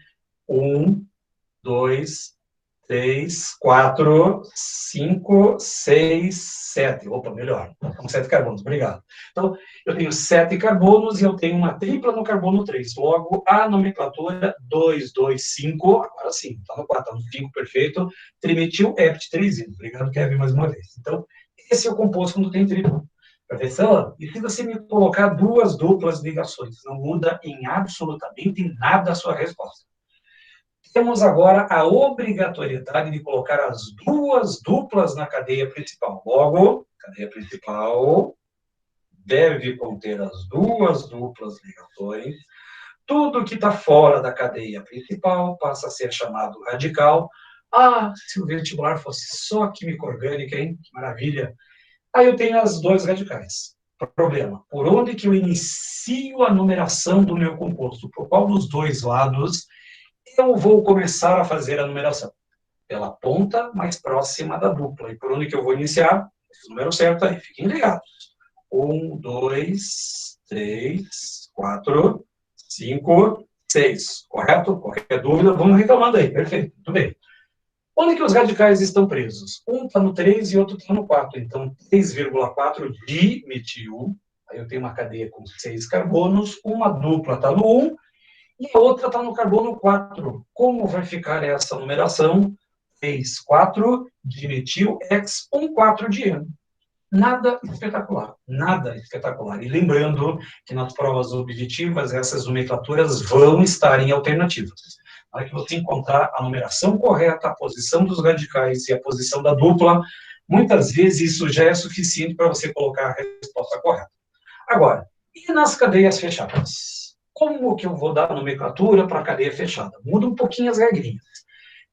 1, 2, 3, 4, 5, 6, 7. Opa, melhor. São 7 carbonos, obrigado. Então, eu tenho 7 carbonos e eu tenho uma tripla no carbono 3. Logo, a nomenclatura 2, 2, 5. Agora sim, está no 4, está no 5, perfeito. Trimetil, hept, 3. Obrigado, Kevin, mais uma vez. Então, esse é o composto quando tem tripla. Professor, e se você me colocar 2 duplas ligações? Não muda em absolutamente nada a sua resposta. Temos agora a obrigatoriedade de colocar as 2 duplas na cadeia principal. Logo, a cadeia principal deve conter as 2 duplas ligações. Tudo que está fora da cadeia principal passa a ser chamado radical. Se o vestibular fosse só química orgânica, hein? Que maravilha! Aí eu tenho as 2 radicais. Problema. Por onde que eu inicio a numeração do meu composto? Por qual dos 2 lados eu vou começar a fazer a numeração? Pela ponta mais próxima da dupla. E por onde que eu vou iniciar? Esse número certo aí. Fiquem ligados. 1, 2, 3, 4, 5, 6. Correto? Qualquer dúvida, vamos reclamando aí. Perfeito. Tudo bem. Onde que os radicais estão presos? Um está no 3 e outro está no 4. Então, 3,4 dimetil. Aí eu tenho uma cadeia com 6 carbonos. Uma dupla está no 1 e a outra está no carbono 4. Como vai ficar essa numeração? 3, 4 dimetil, X, 1, 4 de N. Nada espetacular, nada espetacular. E lembrando que nas provas objetivas, essas nomenclaturas vão estar em alternativas. Na hora que você encontrar a numeração correta, a posição dos radicais e a posição da dupla, muitas vezes isso já é suficiente para você colocar a resposta correta. Agora, e nas cadeias fechadas? Como que eu vou dar a nomenclatura para a cadeia fechada? Muda um pouquinho as regrinhas.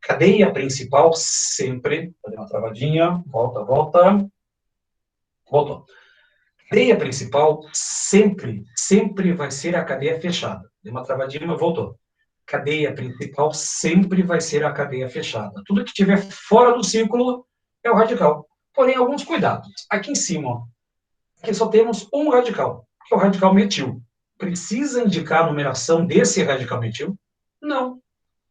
Cadeia principal sempre, vou dar uma travadinha, volta, voltou. Cadeia principal sempre vai ser a cadeia fechada. Deu uma travadinha, mas voltou. Cadeia principal sempre vai ser a cadeia fechada. Tudo que estiver fora do círculo é o radical. Porém, alguns cuidados. Aqui em cima, ó, aqui só temos um radical, que é o radical metil. Precisa indicar a numeração desse radical metil? Não,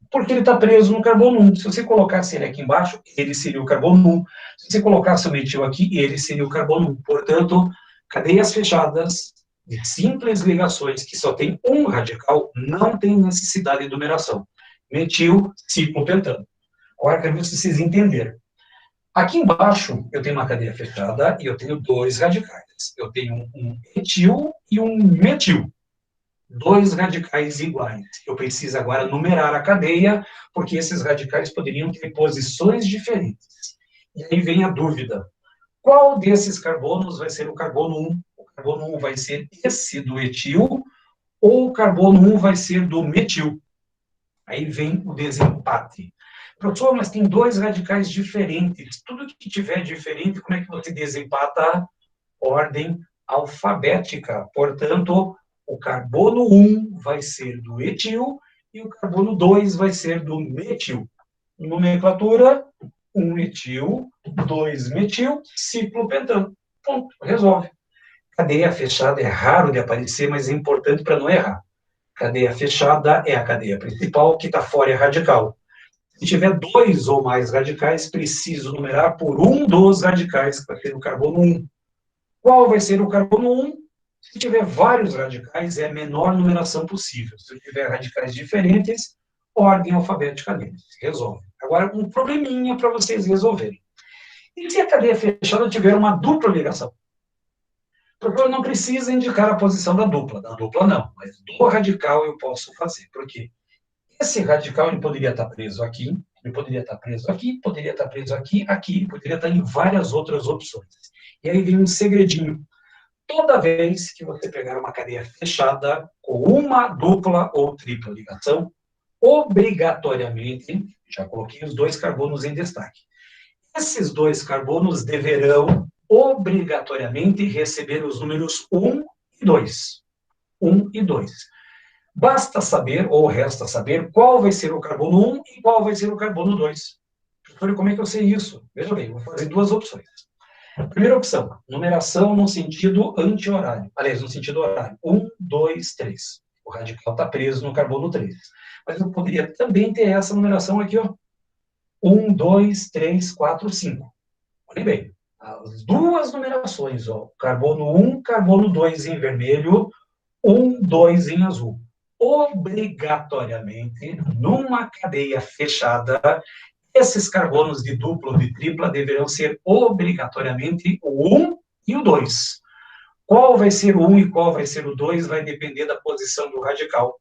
porque ele está preso no carbono 1. Se você colocasse ele aqui embaixo, ele seria o carbono 1. Se você colocasse o metil aqui, ele seria o carbono 1. Portanto, cadeias fechadas de simples ligações que só tem um radical não tem necessidade de numeração. Metil, ciclo pentano. Agora, quero ver se vocês entenderam. Aqui embaixo, eu tenho uma cadeia fechada e eu tenho 2 radicais. Eu tenho um etil e um metil. 2 radicais iguais. Eu preciso agora numerar a cadeia, porque esses radicais poderiam ter posições diferentes. E aí vem a dúvida. Qual desses carbonos vai ser o carbono 1? O carbono 1 vai ser esse do etil, ou o carbono 1 vai ser do metil? Aí vem o desempate. Professor, mas tem 2 radicais diferentes. Tudo que tiver diferente, como é que você desempata? Ordem alfabética. Portanto, o carbono 1 vai ser do etil e o carbono 2 vai ser do metil. Nomenclatura 1-metil, 2-metil, ciclopentano. Ponto, resolve. Cadeia fechada é raro de aparecer, mas é importante para não errar. Cadeia fechada é a cadeia principal, que está fora é radical. Se tiver 2 ou mais radicais, preciso numerar por um dos radicais, que vai ser o carbono 1. Qual vai ser o carbono 1? Se tiver vários radicais, é a menor numeração possível. Se tiver radicais diferentes, ordem alfabética deles. Resolve. Agora, um probleminha para vocês resolverem. E se a cadeia fechada tiver uma dupla ligação? O professor não precisa indicar a posição da dupla não, mas do radical eu posso fazer. Por quê? Esse radical ele poderia estar preso aqui, ele poderia estar preso aqui, poderia estar preso aqui, aqui, poderia estar em várias outras opções. E aí vem um segredinho. Toda vez que você pegar uma cadeia fechada com uma dupla ou tripla ligação, obrigatoriamente, já coloquei os 2 carbonos em destaque, esses 2 carbonos deverão obrigatoriamente receber os números 1 e 2. 1 e 2. Basta saber, ou resta saber, qual vai ser o carbono 1 e qual vai ser o carbono 2. Professor, como é que eu sei isso? Veja bem, vou fazer 2 opções. Primeira opção, numeração no sentido anti-horário. Aliás, no sentido horário. 1, 2, 3. O radical está preso no carbono 3. Mas eu poderia também ter essa numeração aqui, ó. 1, 2, 3, 4, 5. Olhem bem, as 2 numerações, ó. Carbono 1, carbono 2 em vermelho, 1, 2 em azul. Obrigatoriamente, numa cadeia fechada, esses carbonos de dupla ou de tripla deverão ser obrigatoriamente o 1 e o 2. Qual vai ser o 1 e qual vai ser o 2 vai depender da posição do radical.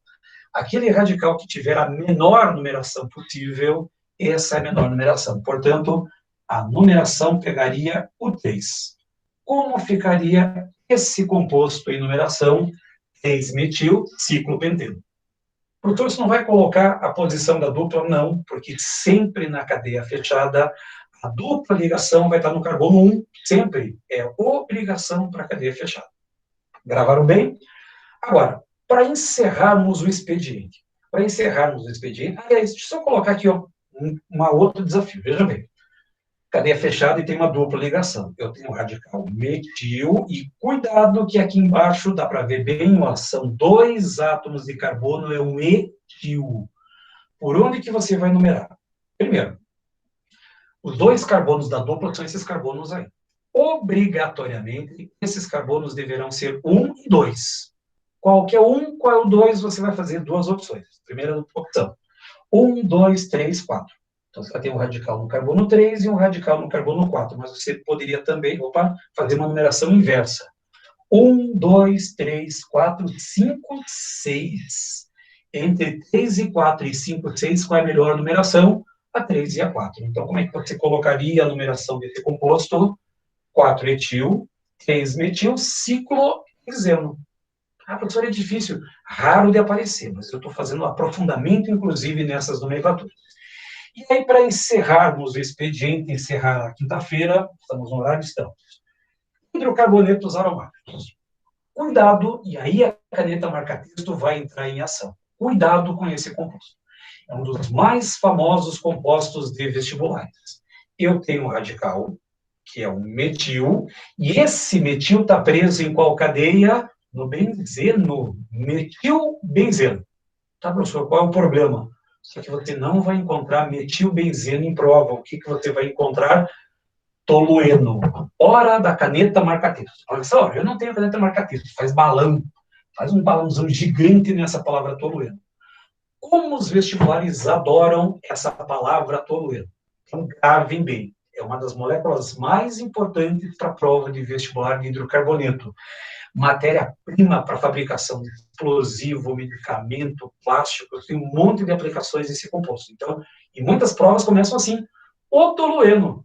Aquele radical que tiver a menor numeração possível, essa é a menor numeração. Portanto, a numeração pegaria o 3. Como ficaria esse composto em numeração? 3-metil ciclopenteno. Professor, você não vai colocar a posição da dupla? Não, porque sempre na cadeia fechada, a dupla ligação vai estar no carbono 1, sempre é obrigação para a cadeia fechada. Gravaram bem? Agora, para encerrarmos o expediente, aliás, deixa eu colocar aqui ó, um outro desafio, veja bem. Cadeia fechada e tem uma dupla ligação. Eu tenho o radical metil e cuidado que aqui embaixo dá para ver bem, ó, são 2 átomos de carbono, é um etil. Por onde que você vai numerar? Primeiro, os 2 carbonos da dupla são esses carbonos aí. Obrigatoriamente, esses carbonos deverão ser 1 e 2. Qual que é o 1, qual é o 2? Você vai fazer 2 opções. Primeira opção, 1, 2, 3, 4. Então, você vai ter um radical no carbono 3 e um radical no carbono 4, mas você poderia também, fazer uma numeração inversa. 1, 2, 3, 4, 5, 6. Entre 3 e 4 e 5, 6, qual é a melhor numeração? A 3 e a 4. Então, como é que você colocaria a numeração desse composto? 4-etil, 3-metil, ciclohexeno. Ah, professor, é difícil, raro de aparecer, mas eu estou fazendo um aprofundamento, inclusive, nessas nomenclaturas. E aí, para encerrarmos o expediente, encerrar a quinta-feira, estamos no horário, estamos. Hidrocarbonetos aromáticos. Cuidado, e aí a caneta marca-texto vai entrar em ação. Cuidado com esse composto. É um dos mais famosos compostos de vestibulares. Eu tenho um radical, que é um metil, e esse metil está preso em qual cadeia? No benzeno, metilbenzeno. Tá, professor, qual é o problema? Só que você não vai encontrar metilbenzeno em prova. O que você vai encontrar? Tolueno. Hora da caneta marca-texto. Professor, eu não tenho caneta marca-texto. Faz balão. Faz um balãozão gigante nessa palavra tolueno. Como os vestibulares adoram essa palavra tolueno. Então, gravem bem. É uma das moléculas mais importantes para a prova de vestibular de hidrocarboneto. Matéria-prima para fabricação de explosivo, medicamento, plástico, tem um monte de aplicações desse composto. Então, e muitas provas começam assim. O tolueno.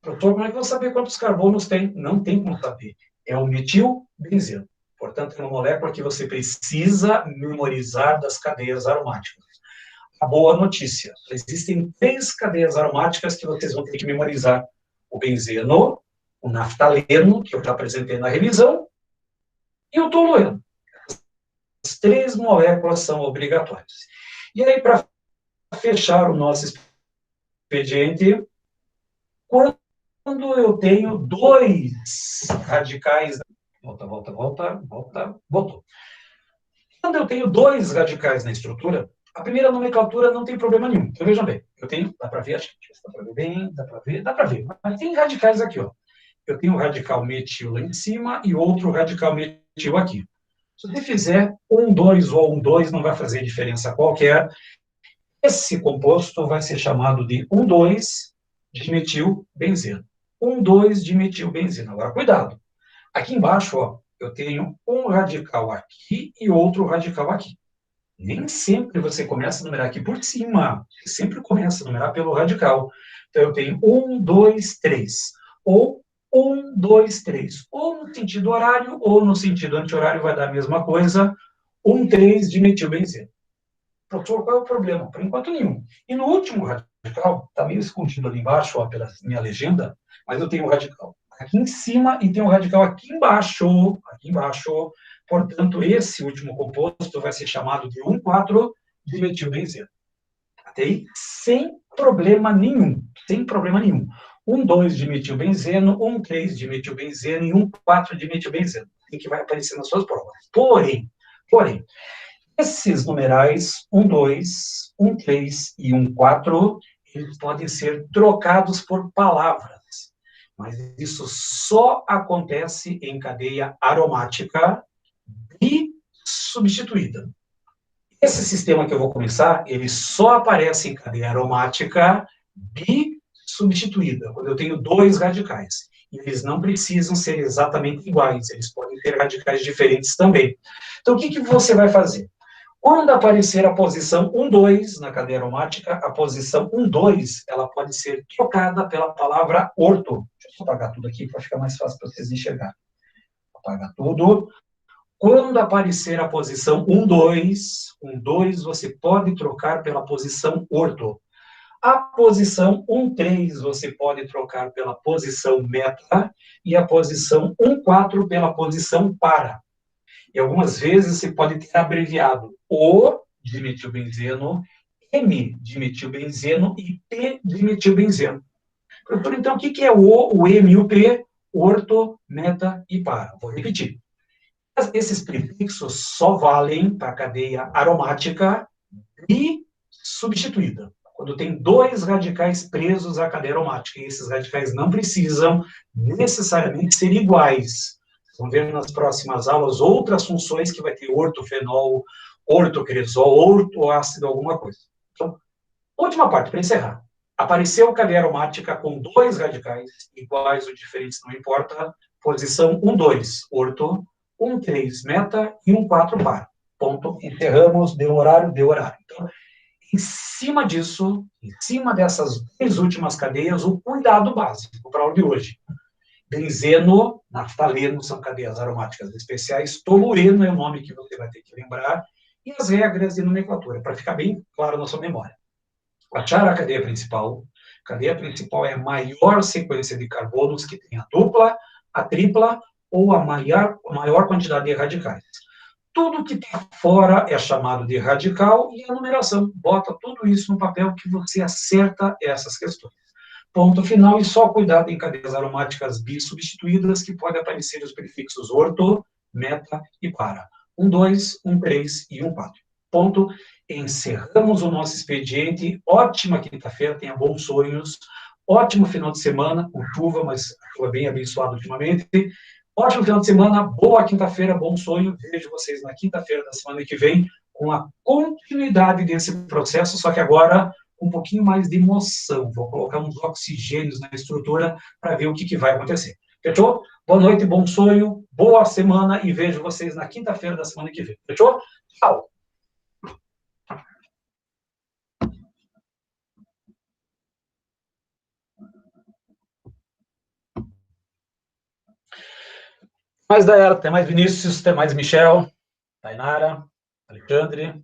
Doutor, como é que eu vou saber quantos carbonos tem? Não tem como saber. É o metilbenzeno. Portanto, é uma molécula que você precisa memorizar das cadeias aromáticas. A boa notícia, existem 3 cadeias aromáticas que vocês vão ter que memorizar. O benzeno, o naftaleno, que eu já apresentei na revisão, e o tolueno. As 3 moléculas são obrigatórias. E aí, para fechar o nosso expediente, Quando eu tenho dois radicais... Voltou. Quando eu tenho dois radicais na estrutura, a primeira nomenclatura não tem problema nenhum. Então, vejam bem, eu tenho... Dá para ver? Acho que dá para ver bem, dá para ver. Mas tem radicais aqui, ó. Eu tenho um radical metil lá em cima e outro radical metil aqui. Se você fizer 1, 2 ou 1, 2, não vai fazer diferença qualquer. Esse composto vai ser chamado de 1,2-dimetilbenzeno. 1,2-dimetilbenzeno. Agora, cuidado. Aqui embaixo, ó, eu tenho um radical aqui e outro radical aqui. Nem sempre você começa a numerar aqui por cima. Você sempre começa a numerar pelo radical. Então, eu tenho 1, 2, 3. Ou 1, 2, 3. Ou no sentido horário, ou no sentido anti-horário, vai dar a mesma coisa. 1,3-dimetilbenzeno. Professor, qual é o problema? Por enquanto, nenhum. E no último radical, está meio escondido ali embaixo, ó, pela minha legenda, mas eu tenho um radical aqui em cima e tenho um radical aqui embaixo. Aqui embaixo. Portanto, esse último composto vai ser chamado de 1,4-dimetilbenzeno. Até aí, sem problema nenhum. Sem problema nenhum. 1,2-dimetilbenzeno, 1,3-dimetilbenzeno e 1,4-dimetilbenzeno. E que vai aparecer nas suas provas. Porém, esses numerais 1, 2, 1, 3 e 1, 4, eles podem ser trocados por palavras. Mas isso só acontece em cadeia aromática bisubstituída. Esse sistema que eu vou começar, ele só aparece em cadeia aromática bisubstituída, quando eu tenho dois radicais. E eles não precisam ser exatamente iguais, eles podem ter radicais diferentes também. Então, o que você vai fazer? Quando aparecer a posição 1, 2 na cadeia aromática, a posição 1, 2, ela pode ser trocada pela palavra orto. Deixa eu só apagar tudo aqui para ficar mais fácil para vocês enxergarem. Apaga tudo. Quando aparecer a posição 1, 2, você pode trocar pela posição orto. A posição 1, 3 você pode trocar pela posição meta e a posição 1, 4 pela posição para. E algumas vezes você pode ter abreviado O-dimetilbenzeno, M-dimetilbenzeno e P-dimetilbenzeno. Professor, então, o que é o M e o P? Orto, meta e para. Vou repetir. Esses prefixos só valem para a cadeia aromática e substituída. Quando tem dois radicais presos à cadeia aromática, e esses radicais não precisam necessariamente ser iguais. Vão ver nas próximas aulas outras funções que vai ter ortofenol, ortocresol, ortoácido, alguma coisa. Então, última parte, para encerrar. Apareceu cadeia aromática com dois radicais, iguais ou diferentes, não importa. Posição 1, 2, orto, 1, 3, meta e 1, 4, para. Ponto. Encerramos, deu horário, deu horário. Então, em cima disso, em cima dessas duas últimas cadeias, o cuidado básico para a aula de hoje. Benzeno, naftaleno são cadeias aromáticas especiais, tolueno é o nome que você vai ter que lembrar, e as regras de nomenclatura, para ficar bem claro na sua memória. Achar a cadeia principal. A cadeia principal é a maior sequência de carbonos que tem a dupla, a tripla ou a maior quantidade de radicais. Tudo que está fora é chamado de radical e a numeração. Bota tudo isso no papel que você acerta essas questões. Ponto final, e só cuidado em cadeias aromáticas bissubstituídas, que pode aparecer os prefixos orto, meta e para. 1, 2, 1, 3 e 1, 4. Ponto. Encerramos o nosso expediente. Ótima quinta-feira, tenha bons sonhos. Ótimo final de semana, com chuva, mas chuva bem abençoada ultimamente. Ótimo final de semana, boa quinta-feira, bom sonho. Vejo vocês na quinta-feira da semana que vem com a continuidade desse processo, só que agora com um pouquinho mais de emoção. Vou colocar uns oxigênios na estrutura para ver o que vai acontecer. Fechou? Boa noite, bom sonho, boa semana e vejo vocês na quinta-feira da semana que vem. Fechou? Tchau! Mais Daera, tem mais Vinícius, tem mais Michel, Tainara, Alexandre.